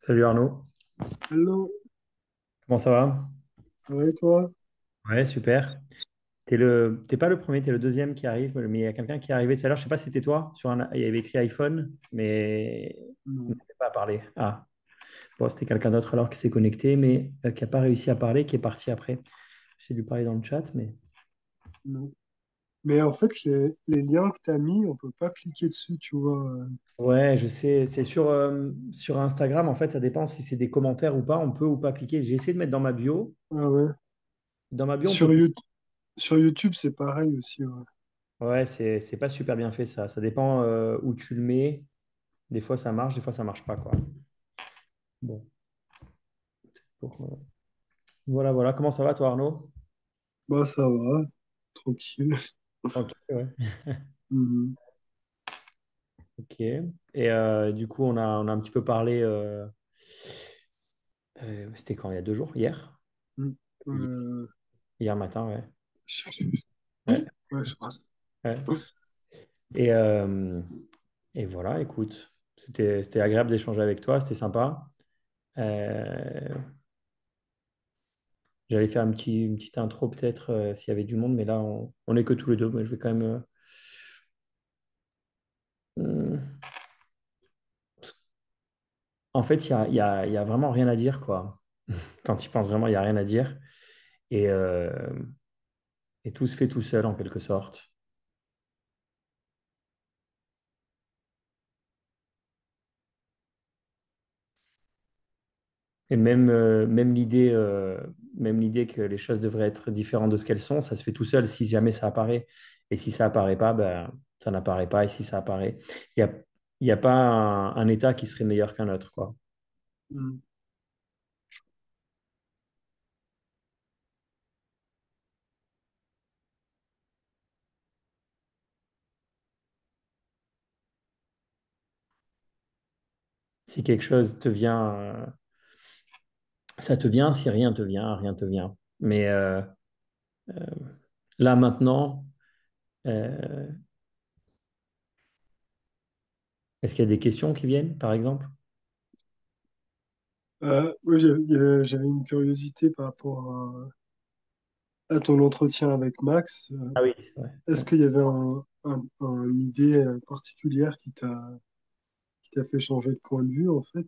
Salut Arnaud, Hello, comment ça va? ça va et toi? Ouais, super. T'es pas le premier, t'es le deuxième qui arrive, mais il y a quelqu'un qui est arrivé tout à l'heure, je sais pas si c'était toi, il y avait écrit iPhone, mais il Non, n'avait pas parlé. Ah, bon, c'était quelqu'un d'autre alors qui s'est connecté, mais qui n'a pas réussi à parler, qui est parti après. J'ai dû parler dans le chat, mais... non. Mais en fait, les liens que tu as mis, on peut pas cliquer dessus, tu vois. Ouais, je sais, c'est sur Instagram, en fait, ça dépend si c'est des commentaires ou pas, on peut ou pas cliquer. J'ai essayé de mettre dans ma bio. Ah ouais. Dans ma bio, on peut Sur cliquer. You- sur YouTube, c'est pareil aussi. Ouais. Ouais, c'est pas super bien fait ça. Ça dépend où tu le mets. Des fois, ça marche, des fois, ça marche pas, quoi. Bon, voilà, voilà. Comment ça va, toi, Arnaud? Bah, ça va, tranquille. Ok, ouais. Mhm. Ok. Et du coup, on a un petit peu parlé. C'était quand? Il y a 2 jours? Hier? Mhm. Hi- Euh, Hier matin, ouais. je- Ouais, ouais, je pense. ouais. Et, euh, et voilà, écoute, c'était agréable d'échanger avec toi, c'était sympa. Euh, J'allais faire une petite intro peut-être s'il y avait du monde, mais là, on est que tous les deux. Mais je vais quand même. Hmm. En fait, il y a vraiment rien à dire, quoi. Quand tu penses vraiment, il n'y a rien à dire. Et, euh, et tout se fait tout seul, en quelque sorte. Et même l'idée que les choses devraient être différentes de ce qu'elles sont, ça se fait tout seul si jamais ça apparaît. Et si ça apparaît pas, ben, ça n'apparaît pas. Et si ça apparaît, il y a pas un état qui serait meilleur qu'un autre, quoi. Mhm. Si quelque chose te vient, ça te vient. Si rien te vient, rien te vient. Mais là, maintenant, euh, est-ce qu'il y a des questions qui viennent, par exemple? Ouais, j'avais une curiosité par rapport à ton entretien avec Max. Ah oui, c'est vrai. Est-ce Ouais. qu'il y avait une idée particulière qui t'a fait changer de point de vue, en fait,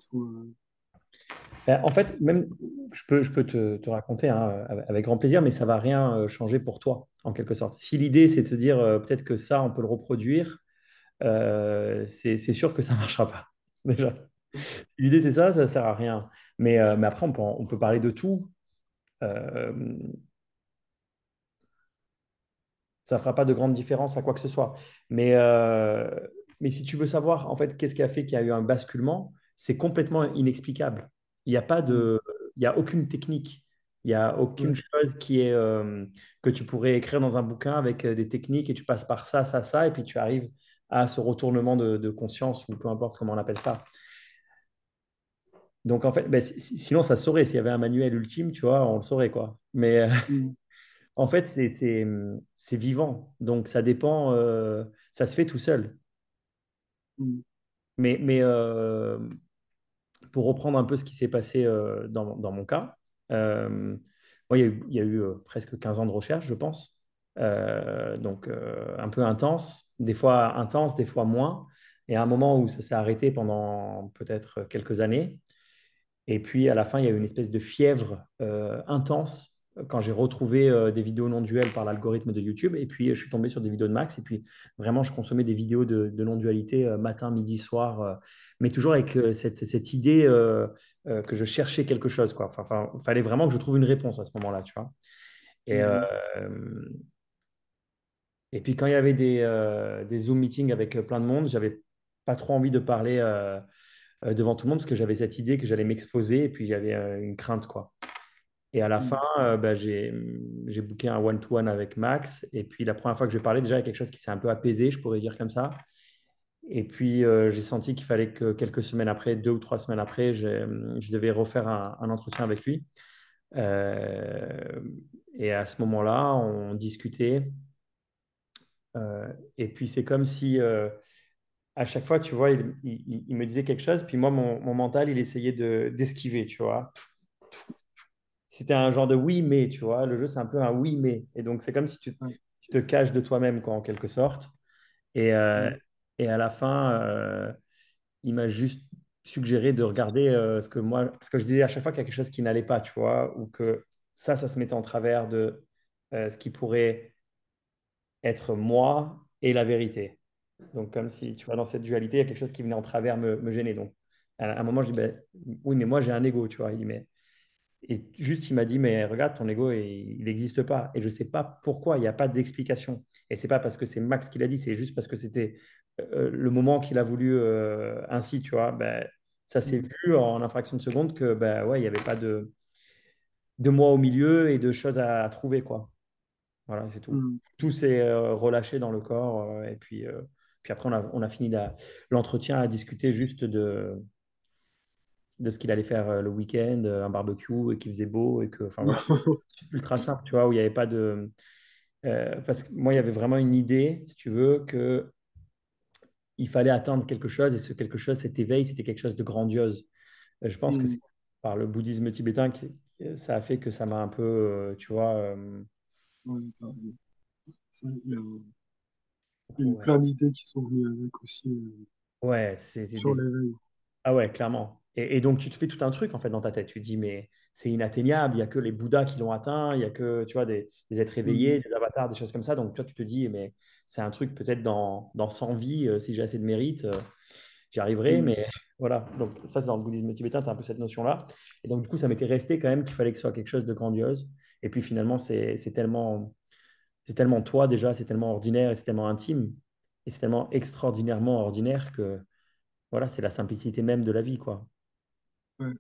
En fait, même, je peux te raconter hein, avec grand plaisir, mais ça va rien changer pour toi, en quelque sorte. Si l'idée, c'est de te dire peut-être que ça, on peut le reproduire, c'est sûr que ça ne marchera pas, déjà. Si l'idée, c'est ça ne sert à rien. Mais après, on peut parler de tout. Euh, Ça ne fera pas de grande différence à quoi que ce soit. Mais, euh, mais si tu veux savoir, en fait, qu'est-ce qui a fait qu'il y a eu un basculement, c'est complètement inexplicable. Il n'y a pas Mm. de, il y a aucune technique. Il n'y a aucune Ouais. chose que tu pourrais écrire dans un bouquin avec des techniques et tu passes par ça, ça, ça, et puis tu arrives à ce retournement de conscience ou peu importe comment on appelle ça. Donc, en fait, ben, sinon, ça se saurait. S'il y avait un manuel ultime, tu vois, on le saurait, quoi. Mais, Mm. en fait, c'est vivant, donc ça dépend, ça se fait tout seul. Mm. Mais pour reprendre un peu ce qui s'est passé dans mon cas, moi, il y a eu presque 15 ans de recherche, je pense. Donc un peu intense, des fois moins. Et à un moment où ça s'est arrêté pendant peut-être quelques années. Et puis à la fin, il y a eu une espèce de fièvre intense quand j'ai retrouvé des vidéos non-duel par l'algorithme de YouTube. Et puis je suis tombé sur des vidéos de Max. Et puis vraiment, je consommais des vidéos de non-dualité matin, midi, soir, mais toujours avec cette idée que je cherchais quelque chose, quoi. Enfin, il fallait vraiment que je trouve une réponse à ce moment-là, tu vois. Et, euh, Mm. et puis quand il y avait des Zoom meetings avec plein de monde, j'avais pas trop envie de parler devant tout le monde parce que j'avais cette idée que j'allais m'exposer et puis j'avais une crainte, quoi. Et à la fin, Mm. bah, j'ai booké un one-to-one avec Max. Et puis la première fois que je parlais, déjà, il y a quelque chose qui s'est un peu apaisé, je pourrais dire comme ça. Et puis j'ai senti qu'il fallait que quelques semaines après, 2 ou 3 semaines après, je devais refaire un entretien avec lui. Euh, et à ce moment-là, on discutait. Et puis c'est comme si à chaque fois, tu vois, il me disait quelque chose, puis moi, mon mental, il essayait d'esquiver, tu vois. C'était un genre de oui, mais, tu vois. Le jeu, c'est un peu un oui, mais. Et donc, c'est comme si Ouais. tu te caches de toi-même, quoi, en quelque sorte. Et, euh, Mm. et à la fin, il m'a juste suggéré de regarder ce que moi, parce que je disais à chaque fois qu'il y a quelque chose qui n'allait pas, tu vois, ou que ça se mettait en travers de ce qui pourrait être moi et la vérité. Donc, comme si, tu vois, dans cette dualité, il y a quelque chose qui venait en travers me gêner. Donc, à un moment, je dis, ben, oui, mais moi, j'ai un ego, tu vois. Il dit, mais... Et juste, il m'a dit, mais regarde, ton ego, il n'existe pas. Et je ne sais pas pourquoi, il n'y a pas d'explication. Et c'est pas parce que c'est Max qui l'a dit, c'est juste parce que c'était le moment qu'il a voulu ainsi, tu vois. Ben, ça s'est Mm. vu en une fraction de seconde que, ben, ouais, il n'y avait pas de moi au milieu et de choses à trouver, quoi. Voilà, c'est tout. Mm. Tout s'est relâché dans le corps. Et puis après, on a fini l'entretien à discuter juste de ce qu'il allait faire le week-end, un barbecue, et qu'il faisait beau, et que, enfin voilà, ultra simple, tu vois, où il n'y avait pas de. Parce que moi, il y avait vraiment une idée, si tu veux, que il fallait atteindre quelque chose, et ce quelque chose, cet éveil, c'était quelque chose de grandiose. Je pense que c'est Mm. par le bouddhisme tibétain que ça a fait que ça m'a un peu, tu vois, Ouais, pareil. Il y a eu ouais, plein d'idées qui sont venues avec aussi ouais, c'est sur des l'éveil. Ah ouais, clairement. Et donc, tu te fais tout un truc en fait dans ta tête. Tu te dis, mais c'est inatteignable, il n'y a que les Bouddhas qui l'ont atteint, il n'y a que, tu vois, des êtres Mm. éveillés, des avatars, des choses comme ça. Donc, toi, tu te dis, mais c'est un truc peut-être dans 100 vies, si j'ai assez de mérite, j'y arriverai. Mm. Mais voilà, donc ça, c'est dans le bouddhisme tibétain, tu as un peu cette notion-là. Et donc, du coup, ça m'était resté quand même qu'il fallait que ce soit quelque chose de grandiose. Et puis finalement, c'est tellement toi déjà, c'est tellement ordinaire et c'est tellement intime. Et c'est tellement extraordinairement ordinaire que, voilà, c'est la simplicité même de la vie, quoi. Ouais,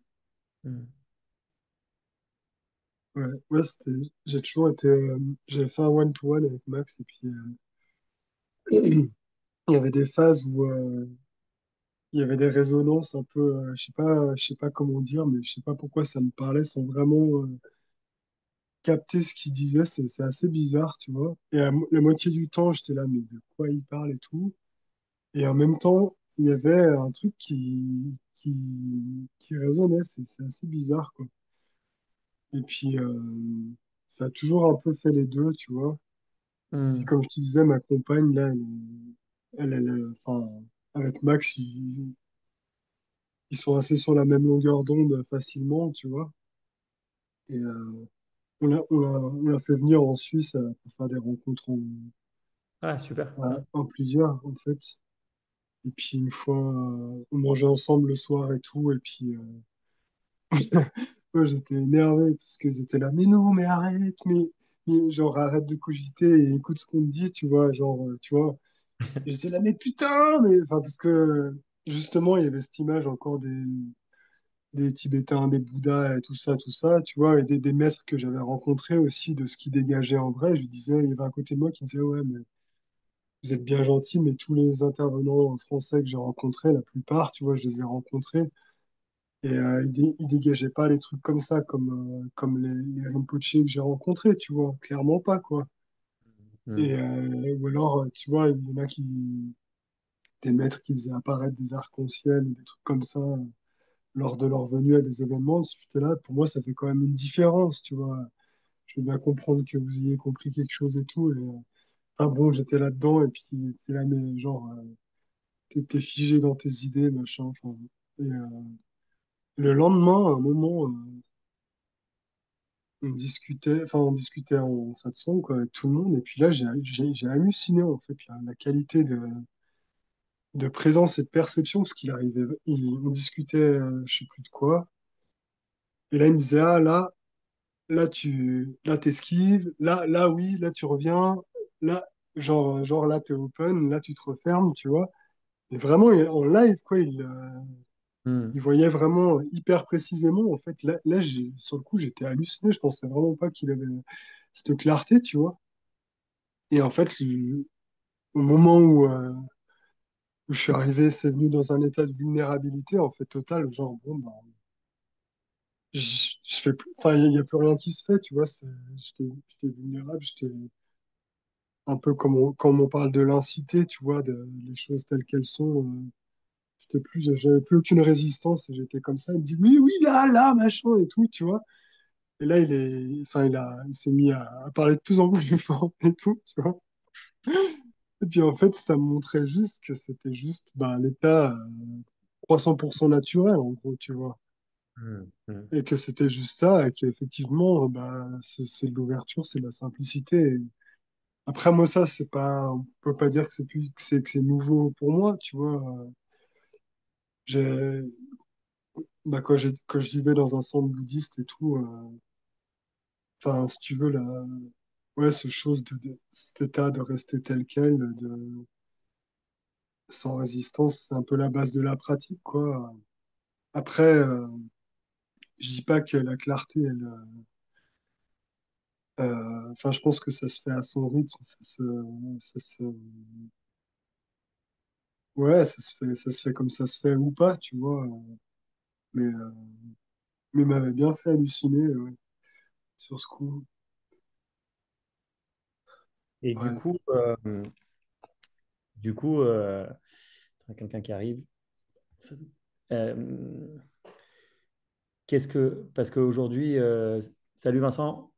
Mm. ouais, ouais, j'ai toujours été, j'avais fait un one-to-one avec Max et puis il y avait des phases où il y avait des résonances un peu, je sais pas comment dire, mais je sais pas pourquoi ça me parlait sans vraiment capter ce qu'il disait. C'est assez bizarre, tu vois. Et la moitié du temps, j'étais là, mais de quoi il parle et tout. Et en même temps, il y avait un truc qui résonnait. C'est assez bizarre, quoi. Et puis, ça a toujours un peu fait les deux, tu vois. Puis, Mm. comme je te disais, ma compagne, là, enfin, avec Max, ils sont assez sur la même longueur d'onde facilement, tu vois. Et on l'a fait venir en Suisse pour faire des rencontres Ah, super. en plusieurs, en fait. Et puis, une fois, on mangeait ensemble le soir et tout. Et puis, moi, j'étais énervé parce qu'ils étaient là, mais non, mais arrête, mais genre, arrête de cogiter et écoute ce qu'on te dit, tu vois. Genre, tu vois. Et j'étais là, mais putain, mais enfin, parce que justement, il y avait cette image encore des Tibétains, des Bouddhas et tout ça, tu vois, et des maîtres que j'avais rencontrés aussi, de ce qui dégageait en vrai. Je disais, il y avait un côté de moi qui me disait, ouais, mais vous êtes bien gentil, mais tous les intervenants français que j'ai rencontrés, la plupart, tu vois, je les ai rencontrés, et ils dégageaient pas les trucs comme ça, comme les Rinpoché que j'ai rencontrés, tu vois, clairement pas, quoi. Mm. Et, ou alors, tu vois, il y en a des maîtres qui faisaient apparaître des arcs-en-ciel ou des trucs comme ça lors de leur venue à des événements. J'étais là, pour moi, ça fait quand même une différence, tu vois. Je veux bien comprendre que vous ayez compris quelque chose et tout. Et, enfin bon, j'étais là-dedans et puis t'es là, mais genre, t'es figé dans tes idées, machin. Enfin, et, le lendemain, à un moment, on discutait en satsang, quoi, avec tout le monde. Et puis là, j'ai halluciné, en fait, la qualité de présence et de perception, parce qu'il arrivait, on discutait, je sais plus de quoi. Et là, il me disait, ah, là, t'esquives, là, oui, là, tu reviens, là, genre, là, t'es open, là, tu te refermes, tu vois. Et vraiment, en live, quoi, il Mm. voyait vraiment hyper précisément. En fait, là sur le coup, j'étais halluciné. Je pensais vraiment pas qu'il avait cette clarté, tu vois. Et en fait, au moment où je suis arrivé, c'est venu dans un état de vulnérabilité, en fait, total. Genre, bon, bah, je fais plus, enfin, il y a plus rien qui se fait, tu vois. J'étais vulnérable, un peu comme on parle de l'incité, tu vois, les choses telles qu'elles sont. J'avais plus aucune résistance et j'étais comme ça. Il me dit oui, oui, là, là, machin et tout, tu vois. Et là, il s'est mis à parler de plus en plus fort et tout, tu vois. Et puis en fait, ça me montrait juste que c'était juste ben, l'état 300% naturel, en gros, tu vois. Hmm, hmm. Et que c'était juste ça, et qu'effectivement, ben, c'est de l'ouverture, c'est de la simplicité. Et après, moi, ça, c'est pas, on peut pas dire que c'est plus, que c'est nouveau pour moi, tu vois. J'ai, bah, quand je vivais dans un centre bouddhiste et tout, enfin, si tu veux, ouais, cet état de rester tel quel, sans résistance, c'est un peu la base de la pratique, quoi. Après, je dis pas que la clarté, enfin, je pense que ça se fait à son rythme, ça se, ouais, ça se fait comme ça se fait ou pas, tu vois. Mais, euh, mais m'avait bien fait halluciner, ouais, sur ce coup. Et Ouais. du coup, quelqu'un qui arrive. Euh, parce qu'aujourd'hui, salut Vincent,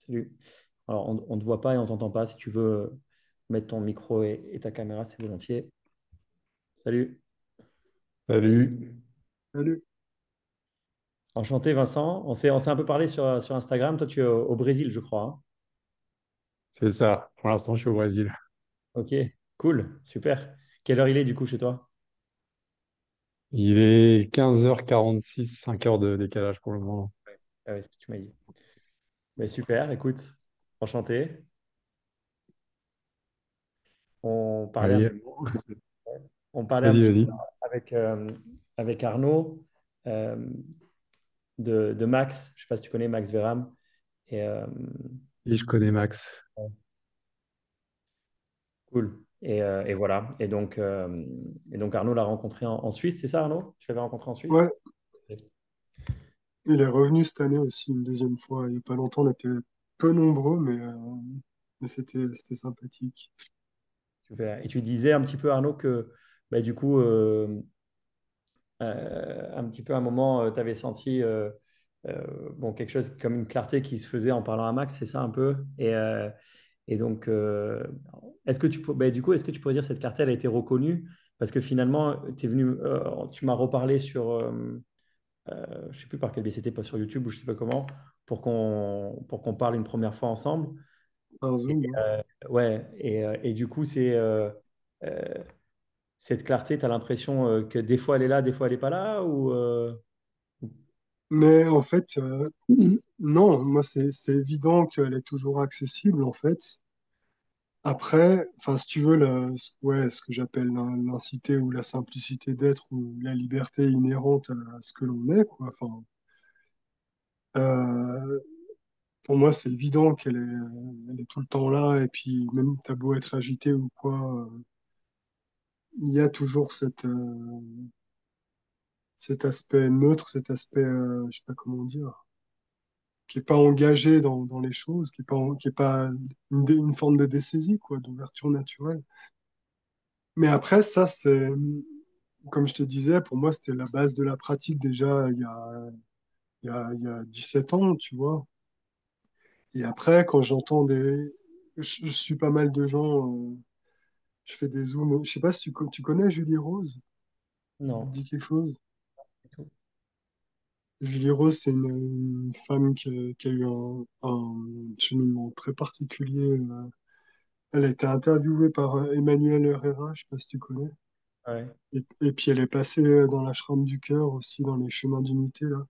salut. Alors, on ne te voit pas et on ne t'entend pas. Si tu veux mettre ton micro et ta caméra, c'est volontiers. Salut. Salut, Salut. Enchanté, Vincent. On s'est un peu parlé sur Instagram. Toi, tu es au Brésil, je crois, hein. c'est ça. Pour l'instant, je suis au Brésil. Ok, cool, super. Quelle heure il est du coup chez toi? Il est 15h46, 5 heures de décalage pour le moment. Ah ouais, c'est ce que tu m'as dit. Mais super, écoute, enchanté. On parlait un, Oui, on parlait un vas-y, petit peu vas-y. avec, avec Arnaud euh, de Max. Je ne sais pas si tu connais Max Veram. Et, Oui, je connais Max. cool. Et voilà. Et donc Arnaud l'a rencontré en Suisse, c'est ça Arnaud? Tu l'avais rencontré en Suisse? Ouais, Yes. il est revenu cette année aussi, une deuxième fois. Il n'y a pas longtemps, on était peu nombreux, mais c'était sympathique. Super. Et tu disais un petit peu Arnaud que bah, du coup, un petit peu à un moment, tu avais senti bon, quelque chose comme une clarté qui se faisait en parlant à Max, c'est ça un peu? Et donc, est-ce que bah, du coup, est-ce que tu pourrais dire que cette clarté, elle a été reconnue? Parce que finalement, tu m'as reparlé sur, je ne sais plus par quel biais c'était, pas sur YouTube ou je ne sais pas comment, pour qu'on parle une première fois ensemble. Un Et, zoom, hein. ouais, et du coup, euh, cette clarté, tu as l'impression que des fois elle est là, des fois elle n'est pas là Mais en fait, non, moi, c'est évident qu'elle est toujours accessible, en fait. Après, enfin, si tu veux, ouais, ce que j'appelle l'incité ou la simplicité d'être ou la liberté inhérente à ce que l'on est, quoi. Enfin, euh, pour moi, c'est évident elle est tout le temps là. Et puis, même t'as beau être agité ou quoi, il y a toujours cet aspect neutre, cet aspect, je sais pas comment dire, qui est pas engagé dans les choses, qui est pas une forme de dessaisie, quoi, d'ouverture naturelle. Mais après, ça, comme je te disais, pour moi, c'était la base de la pratique déjà il y a 17 ans, tu vois. Et après, quand j'entends je suis pas mal de gens, je fais des zooms. Je sais pas si tu connais Julie Rose, ça te non. dit quelque chose? Julie Rose, c'est une femme qui a eu un cheminement très particulier. Elle a été interviewée par Emmanuel Herrera, je sais pas si tu connais. Ouais. Et puis elle est passée dans l'ashram du cœur aussi, dans les chemins d'unité, là.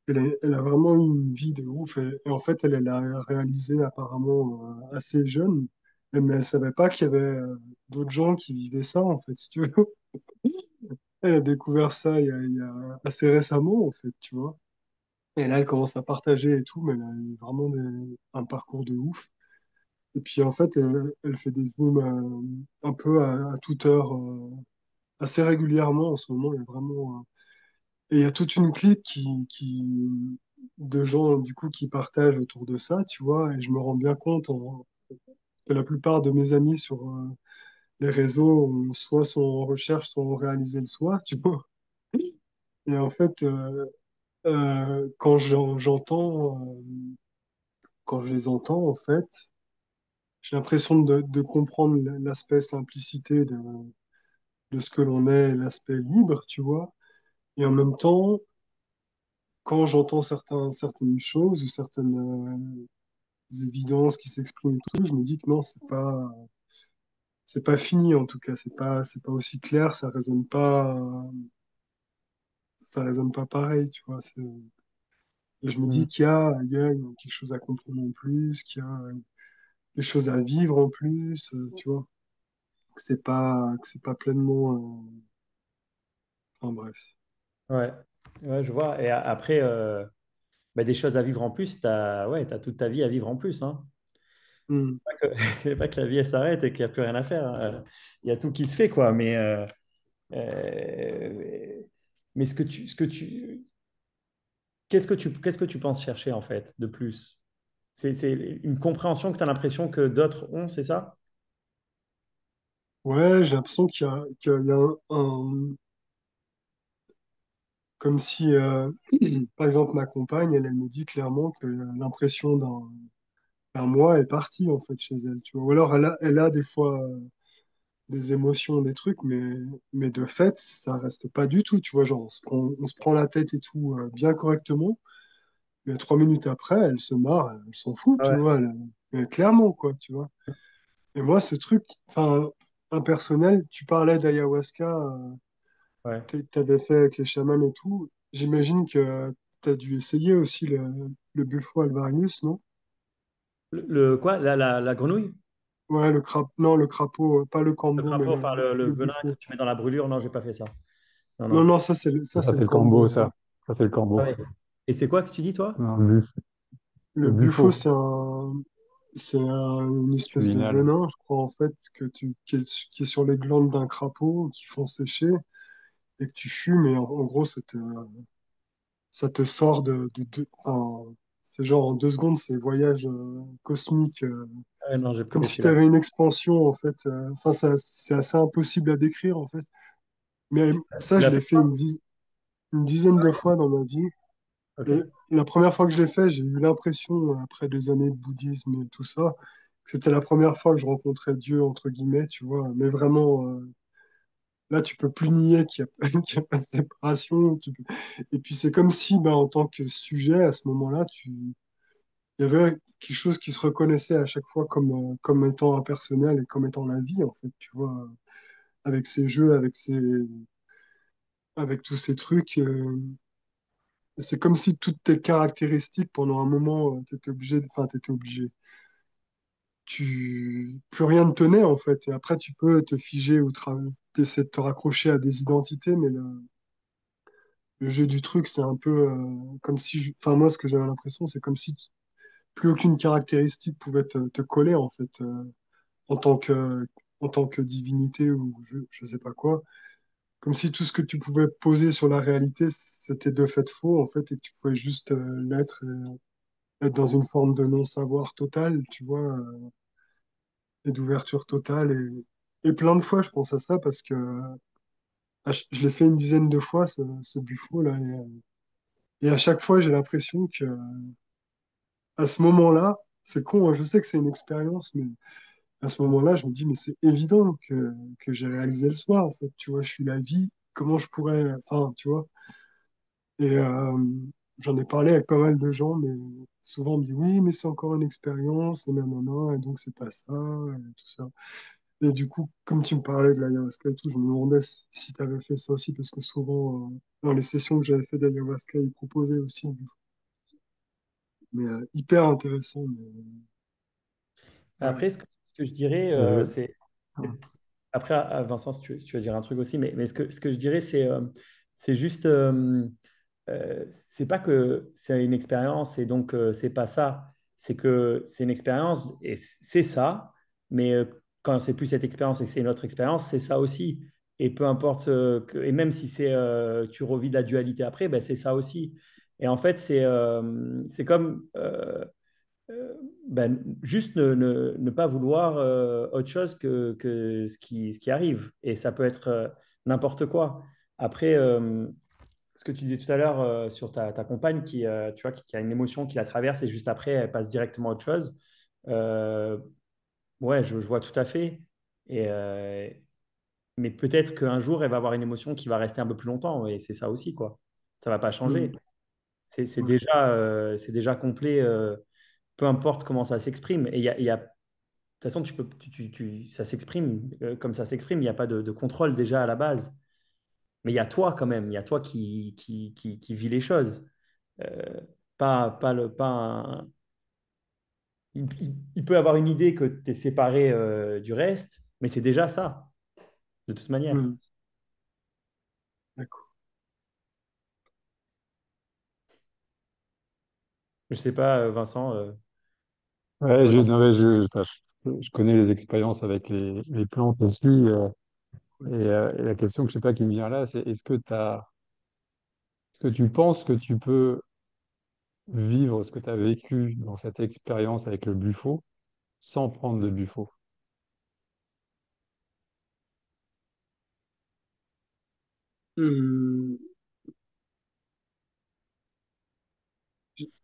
Elle a vraiment eu une vie de ouf. Et en fait, elle l'a réalisé apparemment assez jeune. Mais elle savait pas qu'il y avait d'autres gens qui vivaient ça, en fait, si tu veux. Elle a découvert ça il y a assez récemment, en fait, tu vois. Et là, elle commence à partager et tout, mais elle a eu vraiment un parcours de ouf. Et puis, en fait, elle fait des zooms un peu à toute heure, assez régulièrement en ce moment. Il y a vraiment, et il y a toute une clique de gens, du coup, qui partagent autour de ça, tu vois. Et je me rends bien compte, que la plupart de mes amis sur les réseaux soit sont en recherche, soit ont réalisé le soir, tu vois. Et en fait, quand quand je les entends, en fait, j'ai l'impression de comprendre l'aspect simplicité de ce que l'on est, l'aspect libre, tu vois. Et en même temps, quand j'entends certaines choses ou certaines évidences qui s'expriment et tout, je me dis que non, c'est pas fini en tout cas, c'est pas aussi clair, ça résonne pas pareil, tu vois. Et je me dis Mm. il y a quelque chose à comprendre en plus, qu'il y a des choses à vivre en plus, tu vois, que c'est pas pleinement, enfin bref. Ouais. Ouais, je vois. Et après, bah, des choses à vivre en plus, tu as, ouais, t'as toute ta vie à vivre en plus, hein. Hmm. C'est pas que la vie elle s'arrête et qu'il n'y a plus rien à faire, hein. Il y a tout qui se fait, quoi. Euh, mais qu'est-ce que tu penses chercher, en fait, de plus? C'est une compréhension que tu as l'impression que d'autres ont, c'est ça? Ouais, j'ai l'impression qu'il y a comme si, par exemple, ma compagne, elle me dit clairement que l'impression d'un moi est partie, en fait, chez elle, tu vois. Ou alors, elle a des fois des émotions, des trucs, mais de fait, ça reste pas du tout, tu vois. Genre, on se prend la tête et tout bien correctement, mais 3 minutes après, elle se marre, elle s'en fout, Ah tu ouais. vois. Mais clairement, quoi, tu vois. Et moi, ce truc, enfin, impersonnel, tu parlais d'ayahuasca, Ouais. t'avais fait avec les chamans et tout. J'imagine que t'as dû essayer aussi le Buffo alvarius, non? Quoi? La grenouille? Ouais, non, le crapaud, pas le Le cambo, mais crapaud, enfin le le venin que Buffo. tu mets dans la brûlure? Non, j'ai pas fait ça. Non, Non, non. non, ça, Ça, c'est c'est le le combo, cambo. ça. Ça, c'est le Ah combo. ouais. Et c'est quoi que tu dis, toi? Non, Le le Buffo, buffo, une espèce de luminal. venin, je crois, en fait, qui est sur les glandes d'un crapaud, qui font sécher, et que tu fumes, et en gros, ça te sort enfin, c'est genre en 2 secondes, c'est voyage cosmique. Ah ouais, non, j'ai pas Comme fait si tu celui-là. avais une expansion, en fait. Enfin, c'est assez impossible à décrire, en fait. Mais ça, Tu je l'as l'ai fait? fait une dizaine de fois dans ma vie. Ok. Et la première fois que je l'ai fait, j'ai eu l'impression, après des années de bouddhisme et tout ça, que c'était la première fois que je rencontrais Dieu, entre guillemets, tu vois. Mais vraiment, là, tu peux plus nier qu'il y a, qu'il y a pas de séparation. Et puis, c'est comme si, ben, en tant que sujet, à ce moment-là, il y avait quelque chose qui se reconnaissait à chaque fois comme étant impersonnel et comme étant la vie, en fait, tu vois, avec ces jeux, avec tous ces trucs. C'est comme si toutes tes caractéristiques, pendant un moment, t'étais obligé. Plus rien ne tenait, en fait. Et après, tu peux te figer ou t'essaies de te raccrocher à des identités, mais le jeu du truc, c'est un peu comme si, enfin, moi, ce que j'avais l'impression, c'est comme si plus aucune caractéristique pouvait te coller, en fait. En tant en tant que divinité ou je sais pas quoi. Comme si tout ce que tu pouvais poser sur la réalité, c'était de fait faux, en fait, et que tu pouvais juste l'être, être dans une forme de non-savoir total, tu vois, et d'ouverture totale. Et plein de fois, je pense à ça parce que je l'ai fait une dizaine de fois, ce buffo, là, et à chaque fois, j'ai l'impression que à ce moment-là, c'est con, hein, je sais que c'est une expérience, mais à ce moment-là, je me dis, mais c'est évident que j'ai réalisé le soir, en fait. Tu vois, je suis la vie, comment je pourrais. Enfin, tu vois. Et j'en ai parlé avec pas mal de gens, mais souvent on me dit, oui, mais c'est encore une expérience, et nanana, et donc c'est pas ça, et tout ça. Et du coup, comme tu me parlais de l'ayahuasca et tout, je me demandais si tu avais fait ça aussi, parce que souvent, dans les sessions que j'avais fait d'ayahuasca, ils proposaient aussi. Mais hyper intéressant. Ouais. Après, ce que je dirais, Je- c'est- après, Vincent, si tu vas dire un truc aussi, mais ce que je dirais, c'est juste, c'est pas que c'est une expérience et donc c'est pas ça. C'est que c'est une expérience et c'est ça, mais quand c'est plus cette expérience et que c'est une autre expérience, c'est ça aussi. Et peu importe, et même si tu revis de la dualité après, ben, c'est ça aussi. Et en fait, c'est comme euh, juste ne pas vouloir autre chose que ce qui arrive. Et ça peut être n'importe quoi. Après, ce que tu disais tout à l'heure sur ta compagne tu vois, qui a une émotion qui la traverse et juste après, elle passe directement à autre chose. Euh, ouais, je vois tout à fait. Et, mais peut-être qu'un jour, elle va avoir une émotion qui va rester un peu plus longtemps. Et c'est ça aussi, quoi. Ça va pas Hmm, changer. ouais. C'est déjà complet, peu importe comment ça s'exprime. Et de toute façon, ça s'exprime comme ça s'exprime. Il n'y a pas de contrôle déjà à la base. Mais il y a toi quand même. Il y a toi qui vis les choses. Euh, pas il peut avoir une idée que tu es séparé du reste, mais c'est déjà ça, de toute manière. Hmm, d'accord. Je sais pas, Vincent, Ouais, toi, t'en non, mais enfin, je connais les expériences avec les plantes aussi. Ouais. Et la question que je sais pas qui me vient là, c'est est-ce que tu penses que tu peux vivre ce que tu as vécu dans cette expérience avec le buffo sans prendre de buffo? Hmm,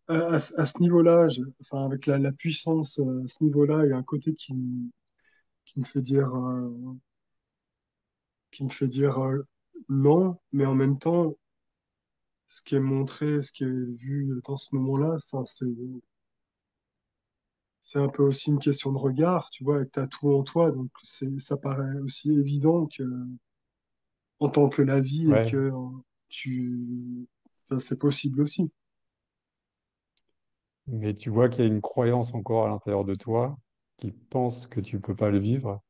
à ce niveau-là, enfin, avec la puissance, à ce niveau-là, il y a un côté qui me fait dire, non, mais en même temps, ce qui est montré, ce qui est vu dans ce moment-là, enfin, c'est un peu aussi une question de regard, tu vois, et tu as tout en toi, donc ça paraît aussi évident que, en tant que la vie et que Ouais, tu, enfin, c'est possible aussi. mais tu vois qu'il y a une croyance encore à l'intérieur de toi qui pense que tu peux pas le vivre.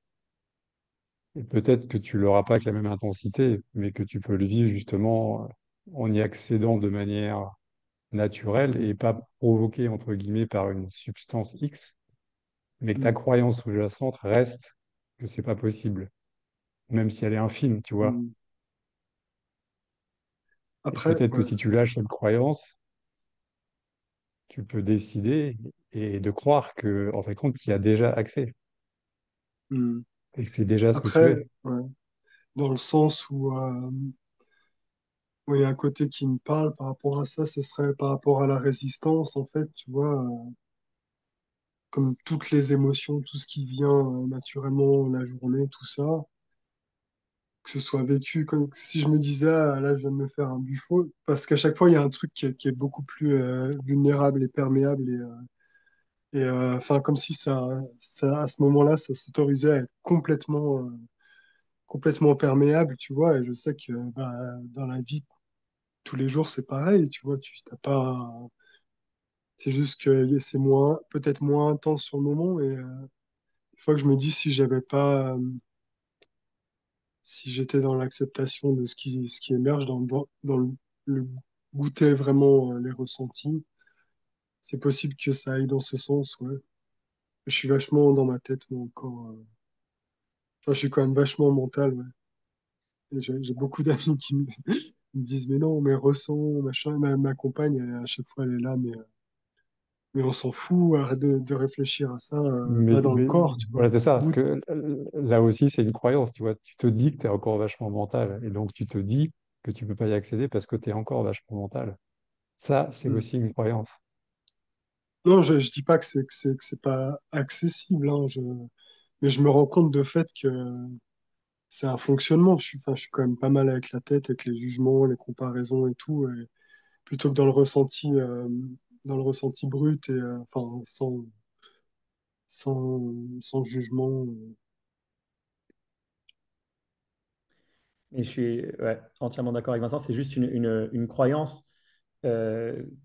Et peut-être que tu l'auras pas avec la même intensité, mais que tu peux le vivre justement en y accédant de manière naturelle et pas provoquée, entre guillemets, par une substance X, mais que ta Mm. croyance sous-jacente reste que c'est pas possible, même si elle est infime, tu vois. Mm. Et Après, peut-être que ouais. si tu lâches cette croyance, tu peux décider et de croire que, en fin de compte, tu y as déjà accès Mm. et que c'est déjà ce que tu Après, es. ouais, dans le sens où il y a un côté qui me parle par rapport à ça, ce serait par rapport à la résistance, en fait, tu vois, comme toutes les émotions, tout ce qui vient naturellement la journée, tout ça, que ce soit vécu comme si je me disais, ah, là, je viens de me faire un buffo, parce qu'à chaque fois, il y a un truc qui est beaucoup plus vulnérable et perméable, enfin, comme si à ce moment-là, ça s'autorisait à être complètement perméable, tu vois, et je sais que bah, dans la vie, tous les jours, c'est pareil, tu vois, tu t'as pas. C'est juste que c'est peut-être moins intense sur le moment. Et une fois que je me dis si j'étais dans l'acceptation de ce qui émerge, dans le goûter vraiment les ressentis, c'est possible que ça aille dans ce sens, ouais. Je suis vachement dans ma tête, moi, encore. Enfin, je suis quand même vachement mental, ouais. Et j'ai beaucoup d'amis qui me disent, mais non, mais ressens, machin. Ma compagne, à chaque fois, elle est là, mais on s'en fout, arrête de réfléchir à ça, va dans le Mais corps, tu vois. voilà, c'est ça, parce Goûte. que là aussi, c'est une croyance, tu vois. Tu te dis que tu es encore vachement mental, et donc tu te dis que tu peux pas y accéder parce que tu es encore vachement mental. Ça, c'est Mm. aussi une croyance. Non, je dis pas que c'est pas accessible, hein, mais je me rends compte de fait que c'est un fonctionnement. Enfin, je suis quand même pas mal avec la tête, avec les jugements, les comparaisons et tout, et plutôt que dans le ressenti brut et enfin sans jugement. Et je suis ouais, entièrement d'accord avec Vincent. C'est juste une croyance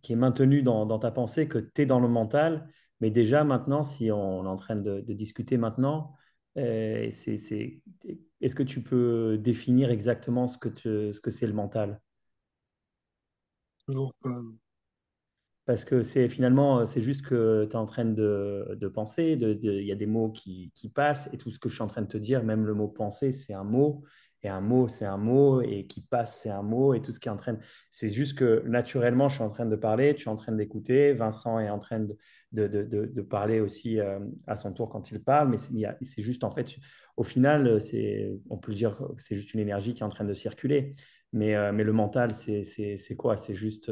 qui est maintenue dans ta pensée que tu es dans le mental. Mais déjà, maintenant, si on est en train de discuter maintenant, est-ce que tu peux définir exactement ce que c'est le mental? Toujours pas. Parce que c'est finalement, c'est juste que tu es en train de penser, il y a des mots qui passent, et tout ce que je suis en train de te dire, même le mot penser, c'est un mot. Et un mot, c'est un mot, et qui passe, c'est un mot, et tout ce qui entraîne. C'est juste que naturellement, je suis en train de parler, tu es en train d'écouter, Vincent est en train de parler aussi à son tour quand il parle, mais c'est juste en fait, au final, on peut dire que c'est juste une énergie qui est en train de circuler. Mais le mental, c'est quoi? C'est juste,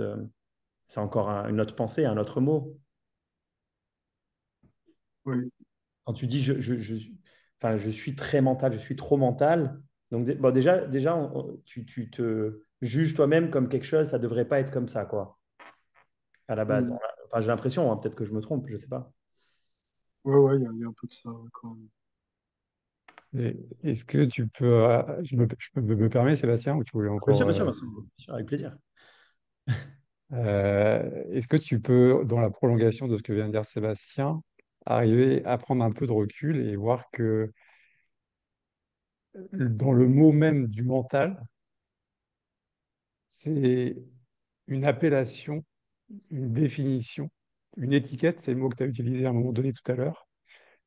c'est encore une autre pensée, un autre mot. Oui. Quand tu dis enfin, je suis très mental, je suis trop mental, donc bon, déjà tu te juges toi-même comme quelque chose, ça ne devrait pas être comme ça, quoi, à la base. Mm. Enfin, j'ai l'impression, hein, peut-être que je me trompe, je ne sais pas. Ouais, ouais, il y a un peu de ça, ouais, quand même. Et est-ce que tu peux, me permets, Sébastien, ou tu voulais encore, Bien sûr, Vincent, bien sûr, avec plaisir. est-ce que tu peux, dans la prolongation de ce que vient de dire Sébastien, arriver à prendre un peu de recul et voir que dans le mot même du mental, c'est une appellation, une définition, une étiquette, c'est le mot que tu as utilisé à un moment donné tout à l'heure,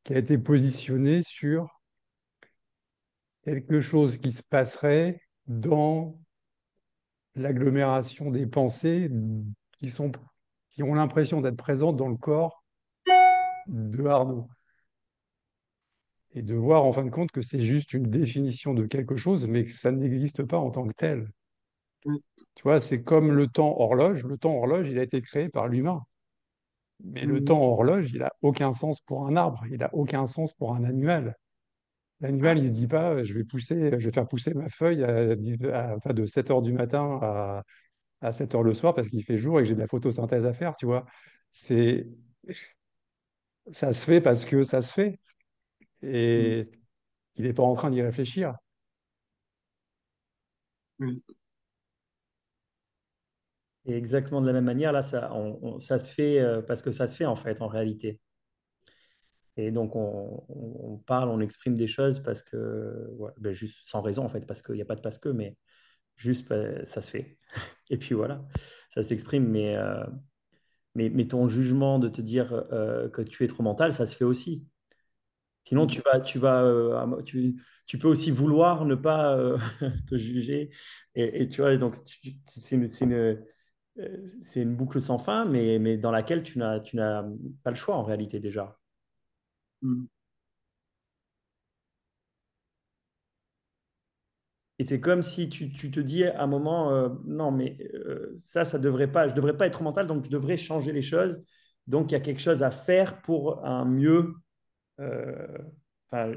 qui a été positionné sur quelque chose qui se passerait dans l'agglomération des pensées qui sont, qui ont l'impression d'être présentes dans le corps de Arnaud. Et de voir en fin de compte que c'est juste une définition de quelque chose, mais que ça n'existe pas en tant que tel. Oui. Tu vois, c'est comme le temps horloge. Le temps horloge, il a été créé par l'humain. Mais le Mm. temps horloge, il n'a aucun sens pour un arbre, il n'a aucun sens pour un animal. L'animal, il ne se dit pas, je vais faire pousser ma feuille enfin, de 7 heures du matin à 7 heures le soir parce qu'il fait jour et que j'ai de la photosynthèse à faire, tu vois. C'est, ça se fait parce que ça se fait. Mm. Et il n'est pas en train d'y réfléchir. Oui. Et exactement de la même manière, là, ça se fait parce que ça se fait, en fait, en réalité. Et donc, on parle, on exprime des choses parce que, ouais, ben, juste sans raison, en fait, parce qu'il n'y a pas de parce que, mais juste, ben, ça se fait. Et puis voilà, ça s'exprime. Mais ton jugement de te dire que tu es trop mental, ça se fait aussi. Sinon, Mm. tu peux aussi vouloir ne pas te juger. Et tu vois, donc, c'est une boucle sans fin, mais dans laquelle tu n'as pas le choix en réalité déjà. Mm. Et c'est comme si tu te dis à un moment, non, mais ça devrait pas, je devrais pas être mental, donc je devrais changer les choses. Donc, il y a quelque chose à faire pour un mieux, euh, enfin,